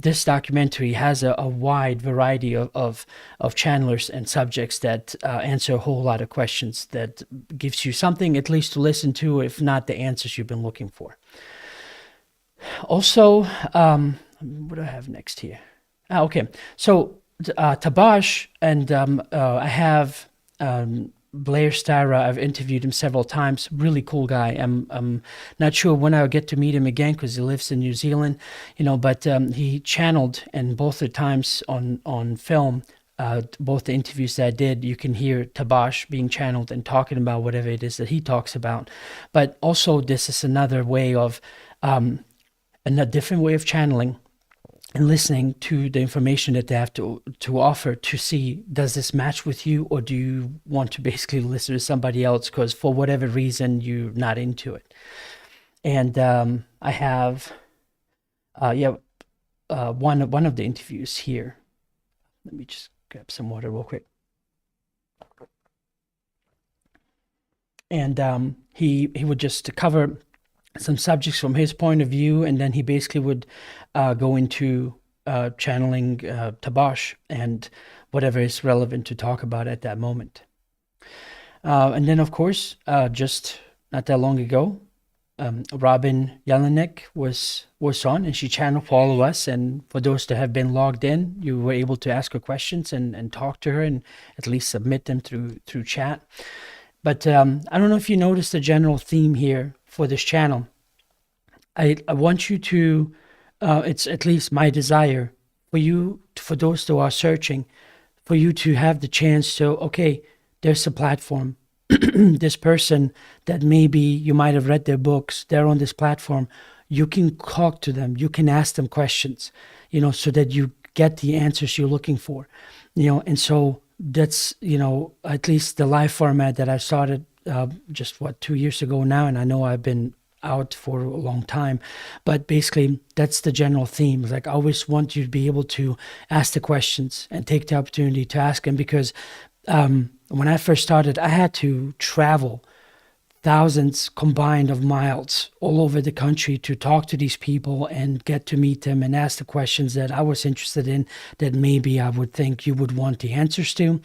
this documentary has a wide variety of channelers and subjects that answer a whole lot of questions, that gives you something at least to listen to, if not the answers you've been looking for. Also, what do I have next here? Okay, so Tabash and I have Blair Stara, I've interviewed him several times. Really cool guy. I'm not sure when I'll get to meet him again because he lives in New Zealand, but he channeled, and both the times on film, both the interviews that I did, you can hear Tabash being channeled and talking about whatever it is that he talks about. But also, this is another way of, a different way of channeling and listening to the information that they have to offer to see, does this match with you, or do you want to basically listen to somebody else because for whatever reason you're not into it. And I have one of the interviews here. Let me just grab some water real quick. And he would just cover some subjects from his point of view, and then he basically would go into channeling Tabash and whatever is relevant to talk about at that moment. And then, of course, just not that long ago, Robin Jelinek was on, and she channeled for all of us. And for those that have been logged in, you were able to ask her questions and talk to her and at least submit them through chat. But I don't know if you noticed the general theme here for this channel. I want you to, it's at least my desire for you, for those who are searching, for you to have the chance to, okay, there's a platform. This person that maybe you might have read their books, they're on this platform. You can talk to them. You can ask them questions, so that you get the answers you're looking for, and so that's, at least the live format that I started just 2 years ago now, and I know I've been out for a long time, but basically that's the general theme. Like, I always want you to be able to ask the questions and take the opportunity to ask them, because when I first started, I had to travel thousands combined of miles all over the country to talk to these people and get to meet them and ask the questions that I was interested in, that maybe I would think you would want the answers to,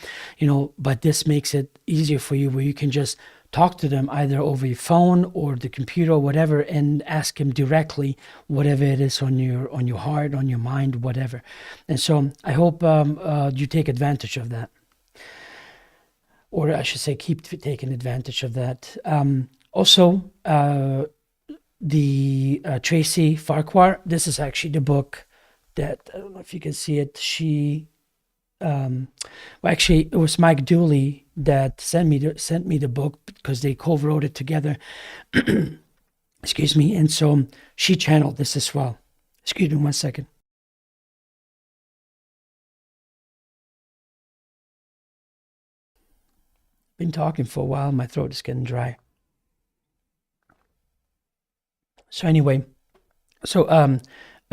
but this makes it easier for you, where you can just talk to them either over your phone or the computer or whatever, and ask them directly whatever it is on your heart, on your mind, whatever. And so I hope you take advantage of that. Or I should say, keep taking advantage of that. Also, the Tracy Farquhar, this is actually the book that, I don't know if you can see it, actually, it was Mike Dooley that sent me the book, because they co-wrote it together. Excuse me. And so she channeled this as well. Excuse me 1 second. Been talking for a while, my throat is getting dry. So anyway,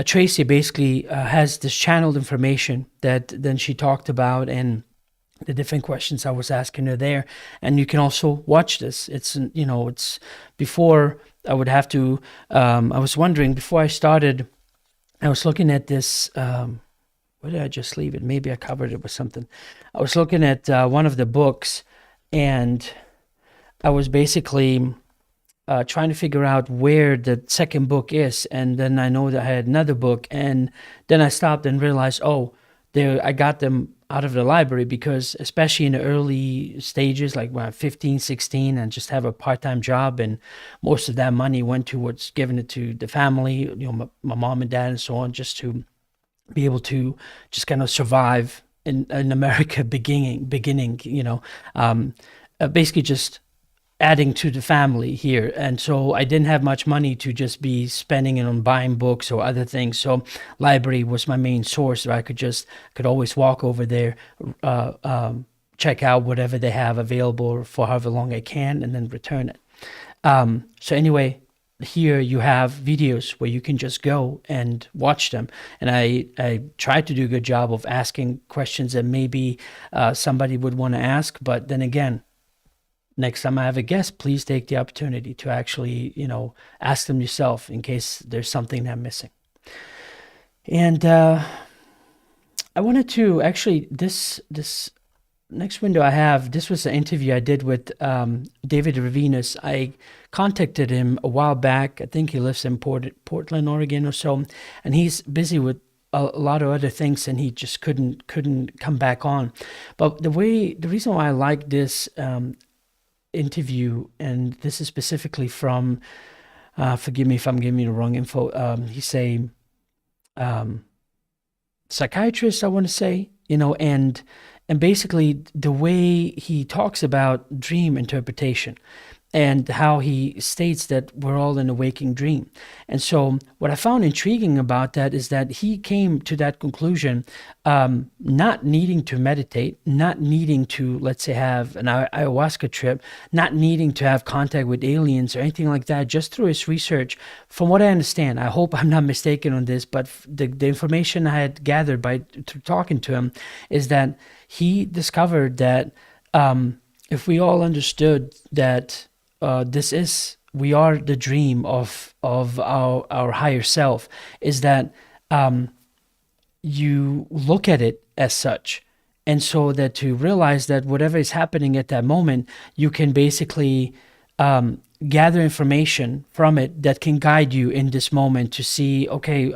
Tracy basically has this channeled information that then she talked about, and the different questions I was asking her there. And you can also watch this. It's before I would have to, I was wondering, before I started, I was looking at this, where did I just leave it? Maybe I covered it with something. I was looking at one of the books, and I was basically trying to figure out where the second book is. And then I know that I had another book, and then I stopped and realized, I got them out of the library, because especially in the early stages, like when I'm 15, 16, and just have a part-time job, and most of that money went towards giving it to the family, my mom and dad and so on, just to be able to just kind of survive in America beginning, basically just adding to the family here. And so I didn't have much money to just be spending it on buying books or other things. So library was my main source, where I could always walk over there, check out whatever they have available for however long I can, and then return it. So anyway, here you have videos where you can just go and watch them. And I tried to do a good job of asking questions that maybe somebody would want to ask. But then again, next time I have a guest, please take the opportunity to actually, ask them yourself in case there's something that I'm missing. And I wanted to actually, this next window I have, this was an interview I did with David Ravinus. I contacted him a while back. I think he lives in Portland, Oregon or so, and he's busy with a lot of other things, and he just couldn't come back on. But the reason why I like this interview, and this is specifically from, forgive me if I'm giving you the wrong info. He's a psychiatrist, I want to say, and basically the way he talks about dream interpretation and how he states that we're all in a waking dream. And so what I found intriguing about that is that he came to that conclusion, not needing to meditate, not needing to, let's say, have an ayahuasca trip, not needing to have contact with aliens or anything like that, just through his research. From what I understand, I hope I'm not mistaken on this, but the information I had gathered by talking to him is that he discovered that if we all understood that we are the dream of our higher self, is that you look at it as such. And so that to realize that whatever is happening at that moment, you can basically gather information from it that can guide you in this moment to see, okay,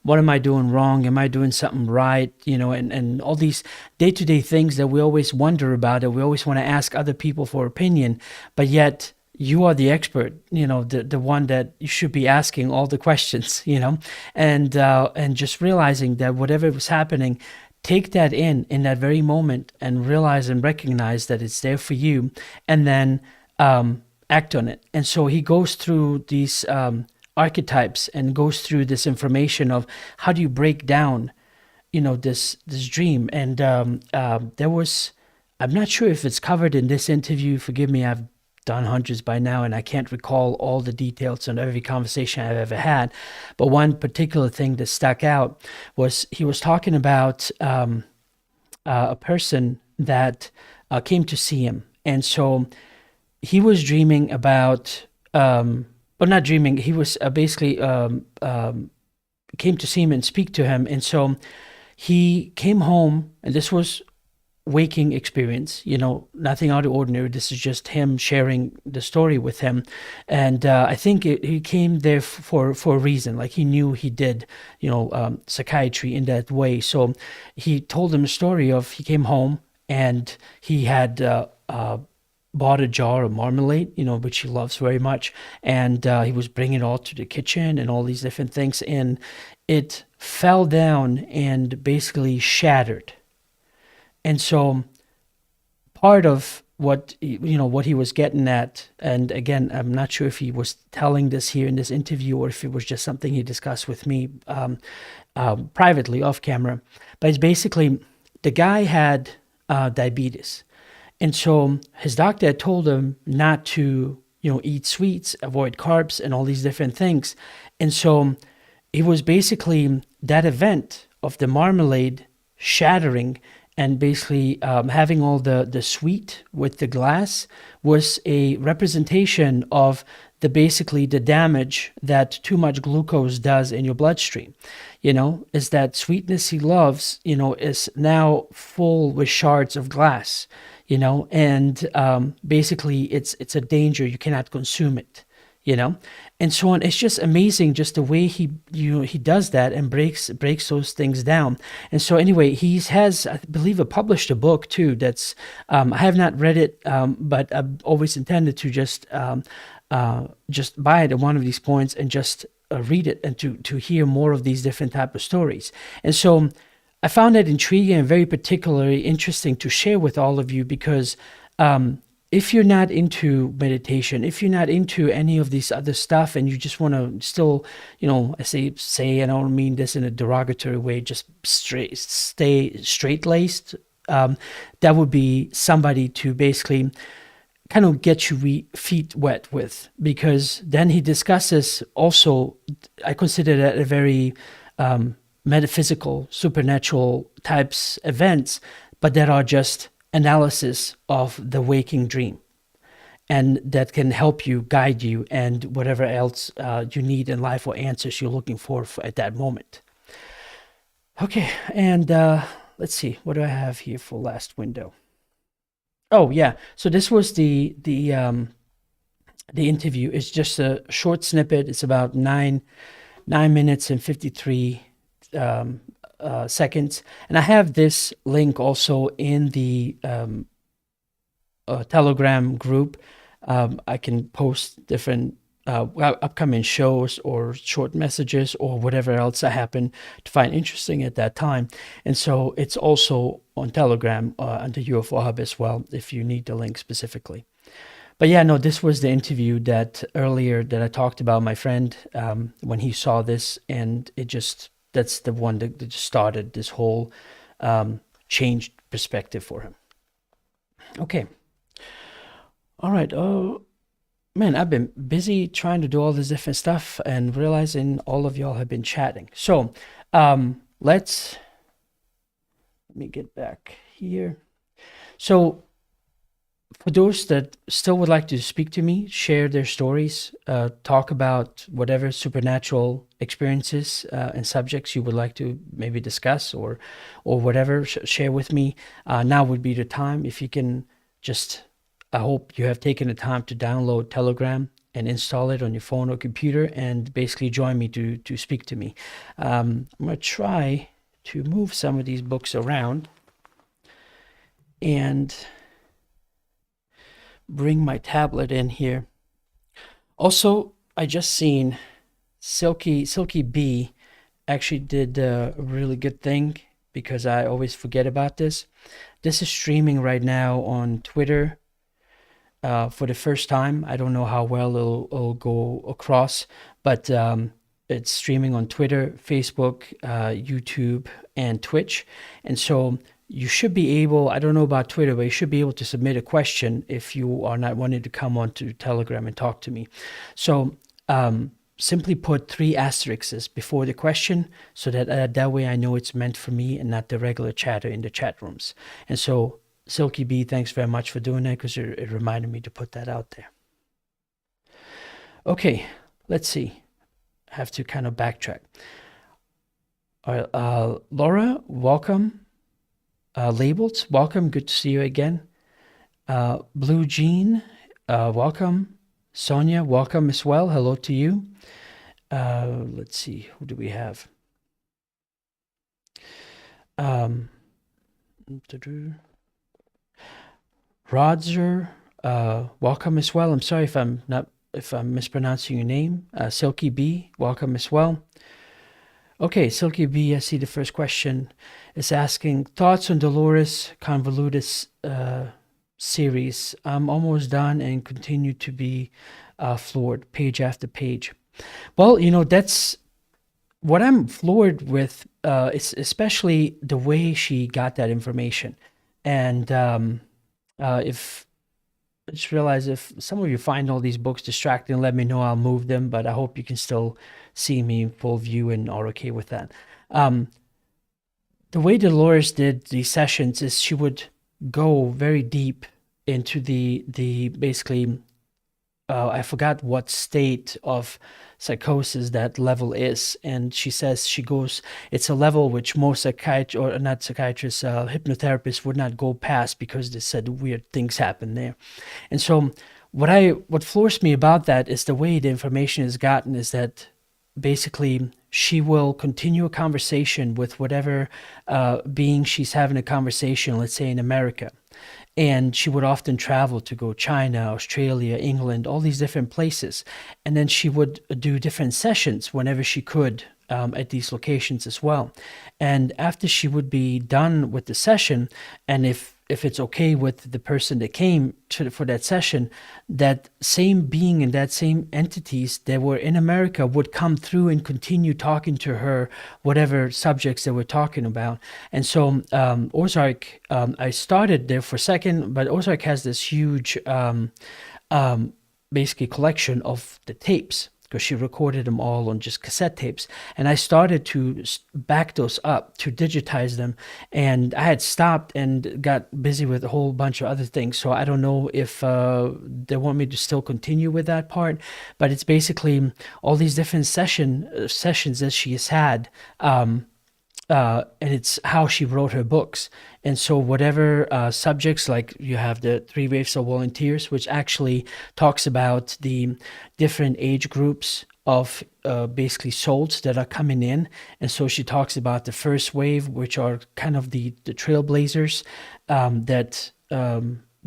what am I doing wrong? Am I doing something right? And all these day-to-day things that we always wonder about, that we always want to ask other people for opinion, but yet you are the expert, the one that you should be asking all the questions, and just realizing that whatever was happening, take that in that very moment and realize and recognize that it's there for you, and then act on it. And so he goes through these archetypes and goes through this information of how do you break down, this dream. And there was, I'm not sure if it's covered in this interview. Forgive me, I've done hundreds by now, and I can't recall all the details on every conversation I've ever had. But one particular thing that stuck out was he was talking about a person that came to see him. And so he was dreaming about, not dreaming, he was basically came to see him and speak to him. And so he came home, and this was waking experience, nothing out of the ordinary. This is just him sharing the story with him. And I think he came there for a reason. Like he knew he did, psychiatry in that way. So he told him a story of, he came home and he had bought a jar of marmalade, which he loves very much. And he was bringing it all to the kitchen and all these different things. And it fell down and basically shattered. And so part of what he was getting at, and again, I'm not sure if he was telling this here in this interview or if it was just something he discussed with me privately off camera, but it's basically the guy had diabetes. And so his doctor had told him not to, eat sweets, avoid carbs, and all these different things. And so it was basically that event of the marmalade shattering and basically having all the sweet with the glass was a representation of basically the damage that too much glucose does in your bloodstream. Is that sweetness he loves, is now full with shards of glass, and basically it's a danger. You cannot consume it, and so on. It's just amazing just the way he does that and breaks those things down. And so anyway, he has, I believe, published a book too that's I have not read it, but I've always intended to just buy it at one of these points and just read it and to hear more of these different type of stories. And so I found that intriguing and very particularly interesting to share with all of you, because if you're not into meditation, if you're not into any of these other stuff, and you just want to still, I say, I don't mean this in a derogatory way, just stay straight-laced, that would be somebody to basically kind of get your feet wet with, because then he discusses also, I consider that a very metaphysical, supernatural types events, but that are just analysis of the waking dream, and that can help you, guide you, and whatever else you need in life or answers you're looking for at that moment. Okay, and let's see, what do I have here for last window? Oh yeah, so this was the interview. It's just a short snippet. It's about 9 minutes and 53 seconds, and I have this link also in the Telegram group. I can post different upcoming shows or short messages or whatever else I happen to find interesting at that time. And so it's also on Telegram under UFO Hub as well, if you need the link specifically. But yeah, no, this was the interview that earlier that I talked about my friend when he saw this, and that's the one that just started this whole changed perspective for him. Okay. All right. Oh, man, I've been busy trying to do all this different stuff and realizing all of y'all have been chatting. So let me get back here. So for those that still would like to speak to me, share their stories, talk about whatever supernatural experiences and subjects you would like to maybe discuss or whatever, share with me. Now would be the time. If you can just, I hope you have taken the time to download Telegram and install it on your phone or computer and basically join me to speak to me. I'm going to try to move some of these books around and bring my tablet in here. Also, I just seen Silky B actually did a really good thing, because I always forget about this. This is streaming right now on Twitter for the first time. I don't know how well it'll go across, but it's streaming on Twitter, Facebook, YouTube, and Twitch. And so you should be able, I don't know about Twitter, but you should be able to submit a question if you are not wanting to come on to Telegram and talk to me. So simply put 3 asterisks before the question, so that that way I know it's meant for me and not the regular chatter in the chat rooms. And so Silky B, thanks very much for doing that, because it reminded me to put that out there. Okay, let's see. I have to kind of backtrack. All right, Laura, welcome. Labeled, welcome. Good to see you again. Blue Jean, welcome. Sonia, welcome as well. Hello to you. Let's see, who do we have? Roger, welcome as well. I'm sorry if I'm mispronouncing your name. Silky B, welcome as well. Okay, Silky B, I see the first question is asking, thoughts on Dolores Convolutus series. I'm almost done and continue to be floored page after page. Well, that's what I'm floored with, is especially the way she got that information. And if I just realized if some of you find all these books distracting, let me know. I'll move them, but I hope you can still see me in full view and are okay with that. The way Dolores did these sessions is she would go very deep into the basically, I forgot what state of psychosis that level is. And she says it's a level which most hypnotherapists would not go past, because they said weird things happen there. And so what floors me about that is the way the information is gotten is that basically she will continue a conversation with whatever being she's having a conversation, let's say in America. And she would often travel to go China, Australia, England, all these different places. And then she would do different sessions whenever she could at these locations as well. And after she would be done with the session, and if it's okay with the person that came for that session, that same being and that same entities that were in America would come through and continue talking to her, whatever subjects they were talking about. And so Ozark, I started there for a second, but Ozark has this huge basically collection of the tapes, because she recorded them all on just cassette tapes. And I started to back those up, to digitize them. And I had stopped and got busy with a whole bunch of other things. So I don't know if they want me to still continue with that part. But it's basically all these different sessions that she has had. And it's how she wrote her books. And so whatever subjects, like you have the 3 Waves of Volunteers, which actually talks about the different age groups of basically souls that are coming in. And so she talks about the first wave, which are kind of the trailblazers that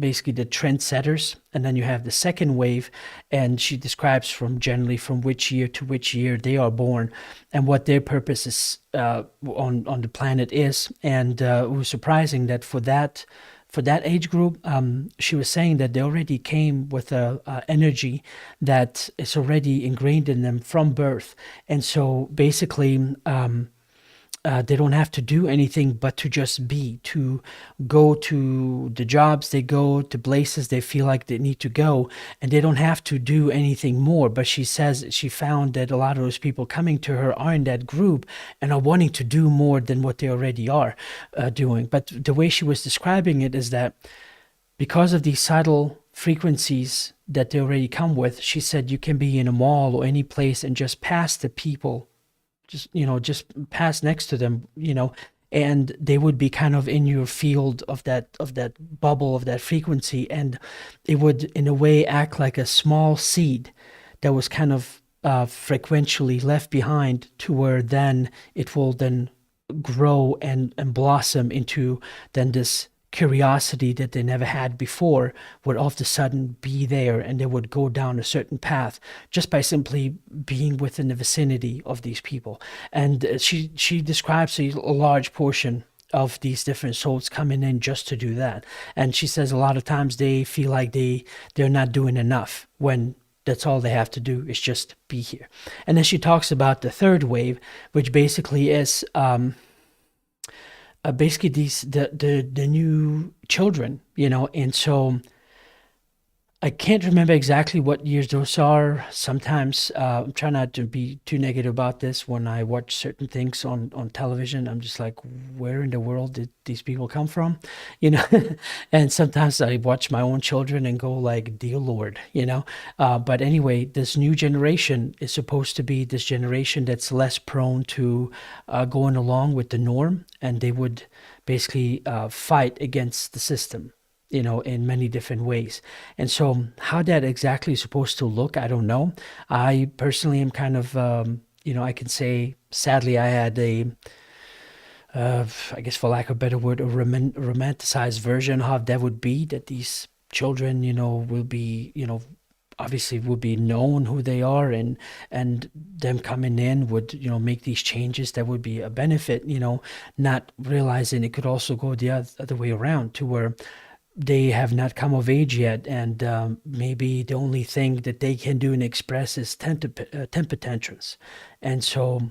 basically the trendsetters, and then you have the second wave, and she describes from which year to which year they are born, and what their purpose is on the planet is. And it was surprising that for that age group, she was saying that they already came with a energy that is already ingrained in them from birth, and so basically. They don't have to do anything but to just be, to go to the jobs they go, to places they feel like they need to go, and they don't have to do anything more. But she says she found that a lot of those people coming to her are in that group and are wanting to do more than what they already are doing. But the way she was describing it is that because of these subtle frequencies that they already come with, she said you can be in a mall or any place and just pass the people, just pass next to them, and they would be kind of in your field of that bubble of that frequency, and it would in a way act like a small seed that was kind of frequentially left behind, to where then it will then grow and blossom into then this curiosity that they never had before would all of a sudden be there, and they would go down a certain path just by simply being within the vicinity of these people. And she describes a large portion of these different souls coming in just to do that. And she says a lot of times they feel like they're not doing enough, when that's all they have to do is just be here. And then she talks about the third wave, which basically is basically the new children, and so I can't remember exactly what years those are. Sometimes I'm trying not to be too negative about this. When I watch certain things on television, I'm just like, where in the world did these people come from? And sometimes I watch my own children and go like, dear Lord, But anyway, this new generation is supposed to be this generation that's less prone to going along with the norm, and they would basically fight against the system, in many different ways. And so how that exactly is supposed to look, I don't know. I personally am kind of, I can say, sadly, I had I guess for lack of a better word, a romanticized version of how that would be, that these children, will be, obviously would be known who they are, and them coming in would, make these changes that would be a benefit, not realizing it could also go the other way around, to where they have not come of age yet, and maybe the only thing that they can do and express is temper tantrums. And so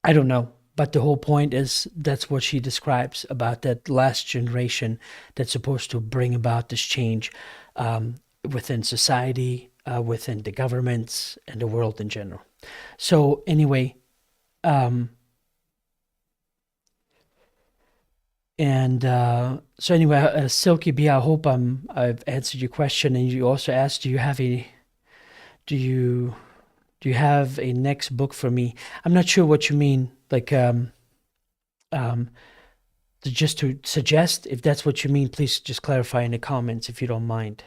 I don't know, but the whole point is that's what she describes about that last generation that's supposed to bring about this change within society, within the governments, and the world in general. So anyway, Silky B, I hope I've answered your question. And you also asked, do you have a next book for me? I'm not sure what you mean. Like, just to suggest, if that's what you mean, please just clarify in the comments if you don't mind.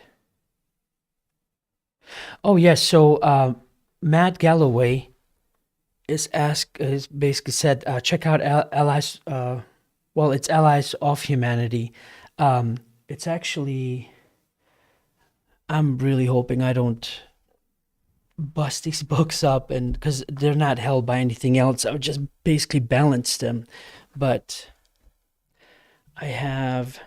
Oh yes, so Matt Galloway is basically said, check out Allies. Well, it's Allies of Humanity. It's actually, I'm really hoping I don't bust these books up, and because they're not held by anything else, I would just basically balance them. But I have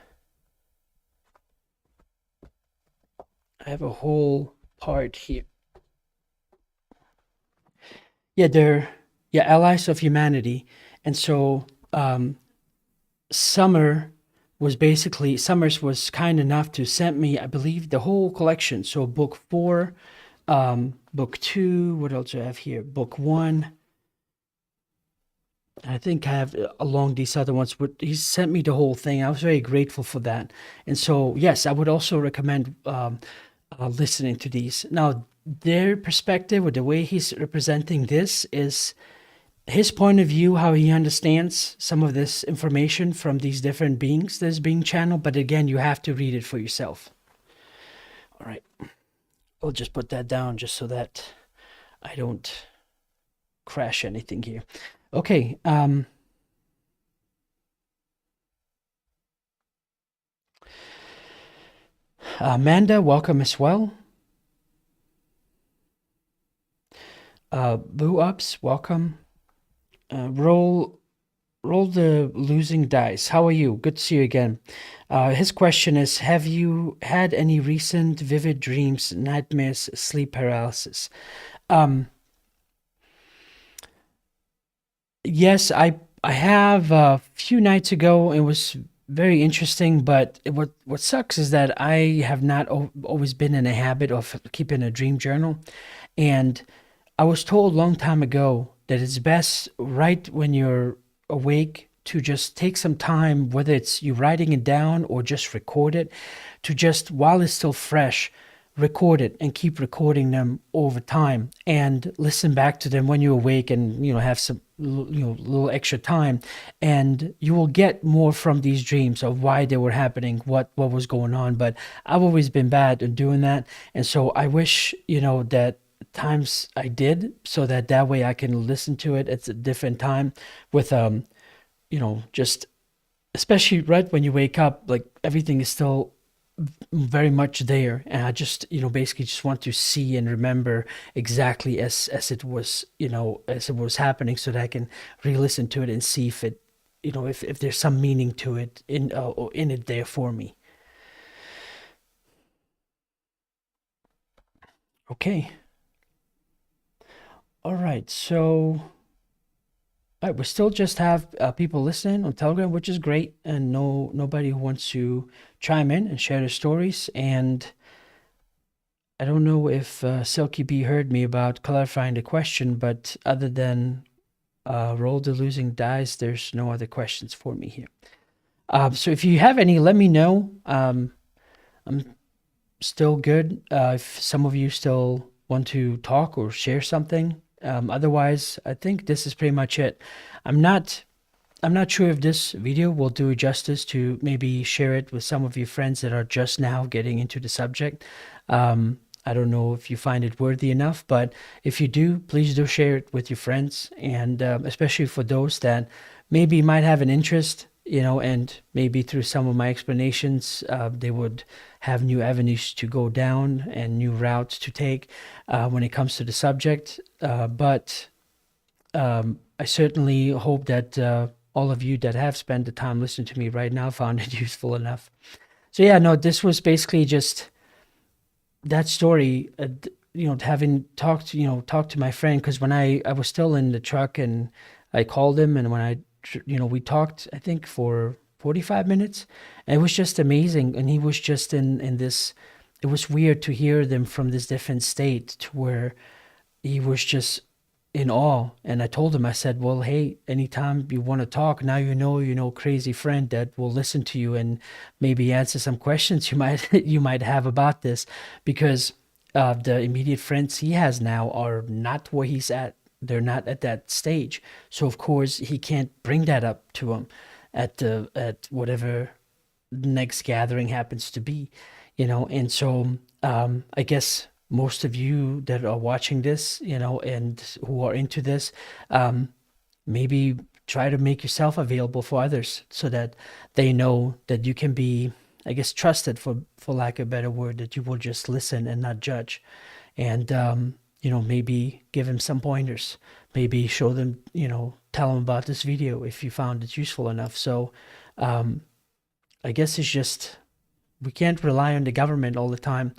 a whole part here. Yeah, they're Allies of Humanity, and so Summers was kind enough to send me, I believe, the whole collection. So book 4, book 2, what else do I have here? Book 1. I think I have along these other ones, but he sent me the whole thing. I was very grateful for that. And so, yes, I would also recommend listening to these. Now, their perspective, or the way he's representing this, is his point of view, how he understands some of this information from these different beings that's being channeled. But again, you have to read it for yourself. All right. I'll just put that down just so that I don't crash anything here. Okay. Amanda, welcome as well. Boo Ups, welcome. Roll the losing dice. How are you? Good to see you again. His question is, have you had any recent vivid dreams, nightmares, sleep paralysis? Um, yes, I have a few nights ago. It was very interesting, but what sucks is that I have not always been in a habit of keeping a dream journal. And I was told a long time ago that it's best right when you're awake to just take some time, whether it's you writing it down or just record it, to just while it's still fresh, record it and keep recording them over time and listen back to them when you awake and have some little extra time, and you will get more from these dreams of why they were happening, what was going on. But I've always been bad at doing that, and so I wish that times I did, so that way I can listen to it at a different time with just especially right when you wake up, like everything is still very much there, and I just basically just want to see and remember exactly as it was, as it was happening, so that I can re-listen to it and see if it if there's some meaning to it in it there for me. Okay. All right, so all right, we still just have people listening on Telegram, which is great, and nobody who wants to chime in and share their stories. And I don't know if Silky B heard me about clarifying the question, but other than roll the losing dice, there's no other questions for me here. So if you have any, let me know. I'm still good. If some of you still want to talk or share something, otherwise, I think this is pretty much it. I'm not I'm not sure if this video will do justice to maybe share it with some of your friends that are just now getting into the subject. I don't know if you find it worthy enough, but if you do, please do share it with your friends, and especially for those that maybe might have an interest, and maybe through some of my explanations, they would have new avenues to go down and new routes to take when it comes to the subject. But I certainly hope that all of you that have spent the time listening to me right now found it useful enough. So yeah, no, this was basically just that story. Having talked to my friend, because when I was still in the truck and I called him, and when we talked, I think for 45 minutes, and it was just amazing. And he was just in this. It was weird to hear them from this different state to where he was just in awe. And I told him, I said, well, hey, anytime you want to talk, now crazy friend that will listen to you and maybe answer some questions you might you might have about this, because the immediate friends he has now are not where he's at. They're not at that stage, so of course he can't bring that up to him at whatever next gathering happens to be, and so I guess most of you that are watching this, and who are into this, maybe try to make yourself available for others so that they know that you can be, I guess, trusted, for lack of a better word, that you will just listen and not judge. And maybe give them some pointers, maybe show them, tell them about this video if you found it useful enough. So I guess it's just, we can't rely on the government all the time,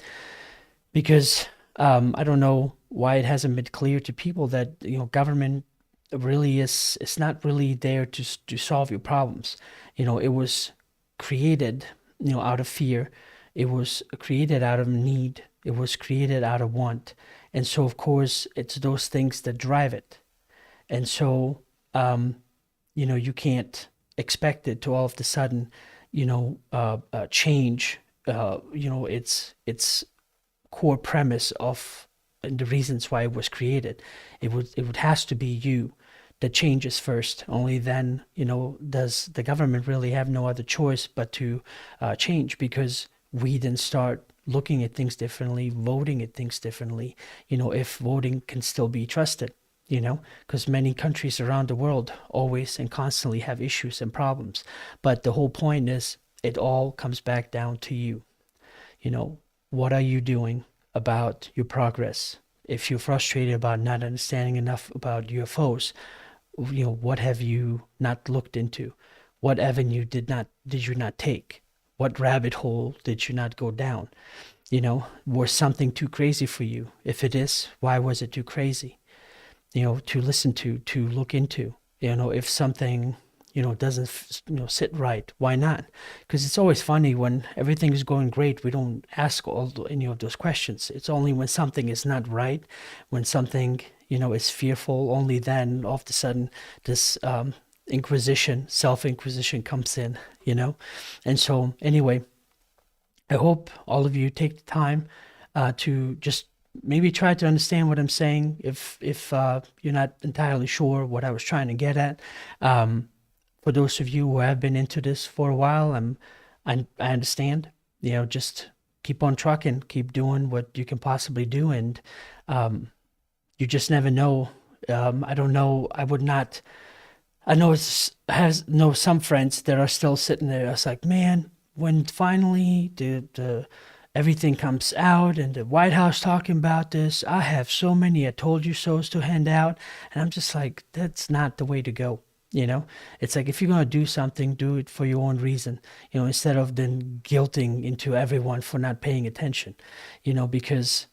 because I don't know why it hasn't been clear to people that government really is not really there to solve your problems. It was created out of fear. It was created out of need. It was created out of want. And so of course it's those things that drive it. And so you can't expect it to all of a sudden change its core premise of the reasons why it was created. It would has to be you that changes first. Only then, does the government really have no other choice but to change, because we then start looking at things differently, voting at things differently. If voting can still be trusted, because many countries around the world always and constantly have issues and problems. But the whole point is, it all comes back down to you. What are you doing about your progress? If you're frustrated about not understanding enough about UFOs, what have you not looked into? What avenue did you not take? What rabbit hole did you not go down? Was something too crazy for you? If it is, why was it too crazy? To listen to look into. If something, doesn't, sit right, why not? Because it's always funny when everything is going great, we don't ask any of those questions. It's only when something is not right, when something, is fearful, only then all of a sudden this self-inquisition comes in, And so anyway, I hope all of you take the time to just maybe try to understand what I'm saying. If you're not entirely sure what I was trying to get at, for those of you who have been into this for a while, I understand. Just keep on trucking, keep doing what you can possibly do, and you just never know. I don't know. I would not. I know some friends that are still sitting there. It's like, man, when finally the everything comes out and the White House talking about this, I have so many "I told you so's" to hand out, and I'm just like, that's not the way to go. It's like, if you're gonna do something, do it for your own reason. Instead of then guilting into everyone for not paying attention. Because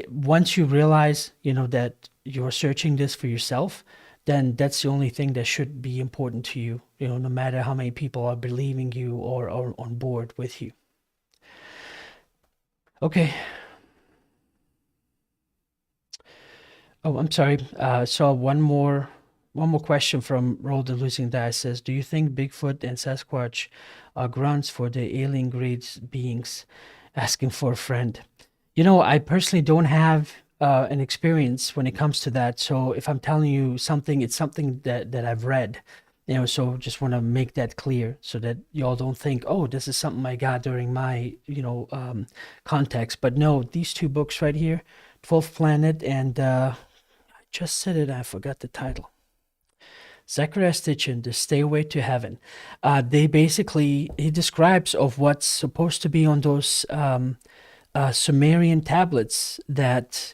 once you realize, that you're searching this for yourself, then that's the only thing that should be important to you, no matter how many people are believing you or on board with you. Okay. Oh, I'm sorry. So one more question from Roll the Losing Die says, do you think Bigfoot and Sasquatch are grunts for the alien grades beings asking for a friend? I personally don't have an experience when it comes to that. So if I'm telling you something, it's something that I've read. So just want to make that clear so that y'all don't think, oh, this is something I got during my, context. But no, these two books right here, 12th Planet and I just said it, I forgot the title. Zecharia Sitchin, The Stairway to Heaven. He describes of what's supposed to be on those Sumerian tablets that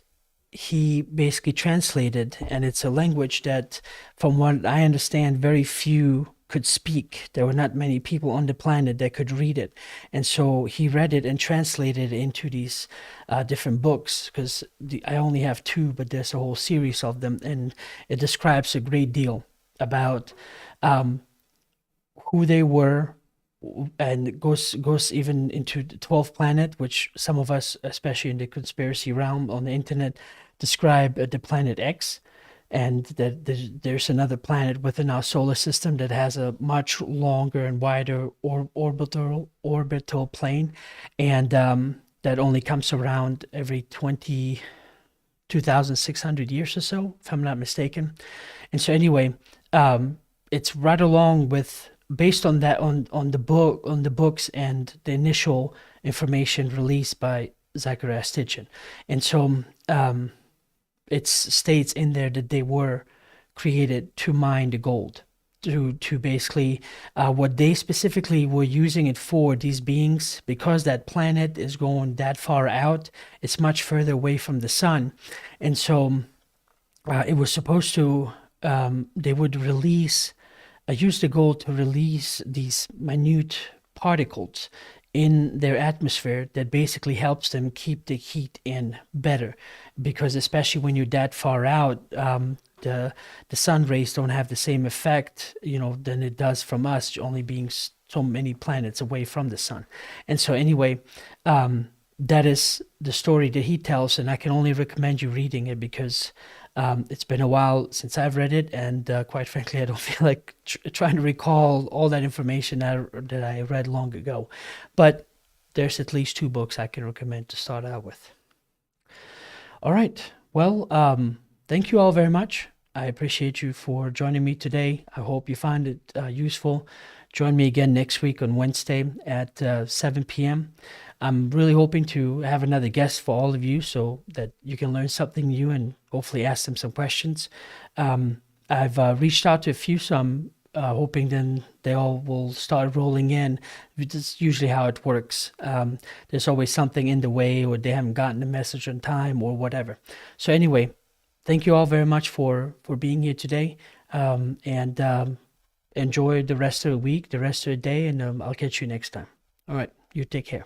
he basically translated, and it's a language that, from what I understand, very few could speak. There were not many people on the planet that could read it, and so he read it and translated it into these different books, because I only have two, but there's a whole series of them, and it describes a great deal about who they were, and it goes even into the 12th planet, which some of us, especially in the conspiracy realm on the internet, describe the planet X, and that there's another planet within our solar system that has a much longer and wider orbital plane, and that only comes around every 2,600 years or so, if I'm not mistaken. And so anyway, it's right along with, based on that, on the books and the initial information released by Zecharia Sitchin. And so it states in there that they were created to mine the gold, to basically what they specifically were using it for, these beings, because that planet is going that far out, it's much further away from the sun. And so it was supposed to, they would use the gold to release these minute particles in their atmosphere that basically helps them keep the heat in better, because especially when you're that far out, the sun rays don't have the same effect, than it does from us, only being so many planets away from the sun. And so anyway, that is the story that he tells, and I can only recommend you reading it, because it's been a while since I've read it, and quite frankly, I don't feel like trying to recall all that information that I read long ago. But there's at least two books I can recommend to start out with. All right. Well, thank you all very much. I appreciate you for joining me today. I hope you find it useful. Join me again next week on Wednesday at 7 p.m. I'm really hoping to have another guest for all of you so that you can learn something new and hopefully ask them some questions. I've reached out to a few, so I'm hoping then they all will start rolling in. That's usually how it works. There's always something in the way, or they haven't gotten the message on time, or whatever. So anyway, thank you all very much for being here today, and enjoy the rest of the week, the rest of the day, and I'll catch you next time. All right, you take care.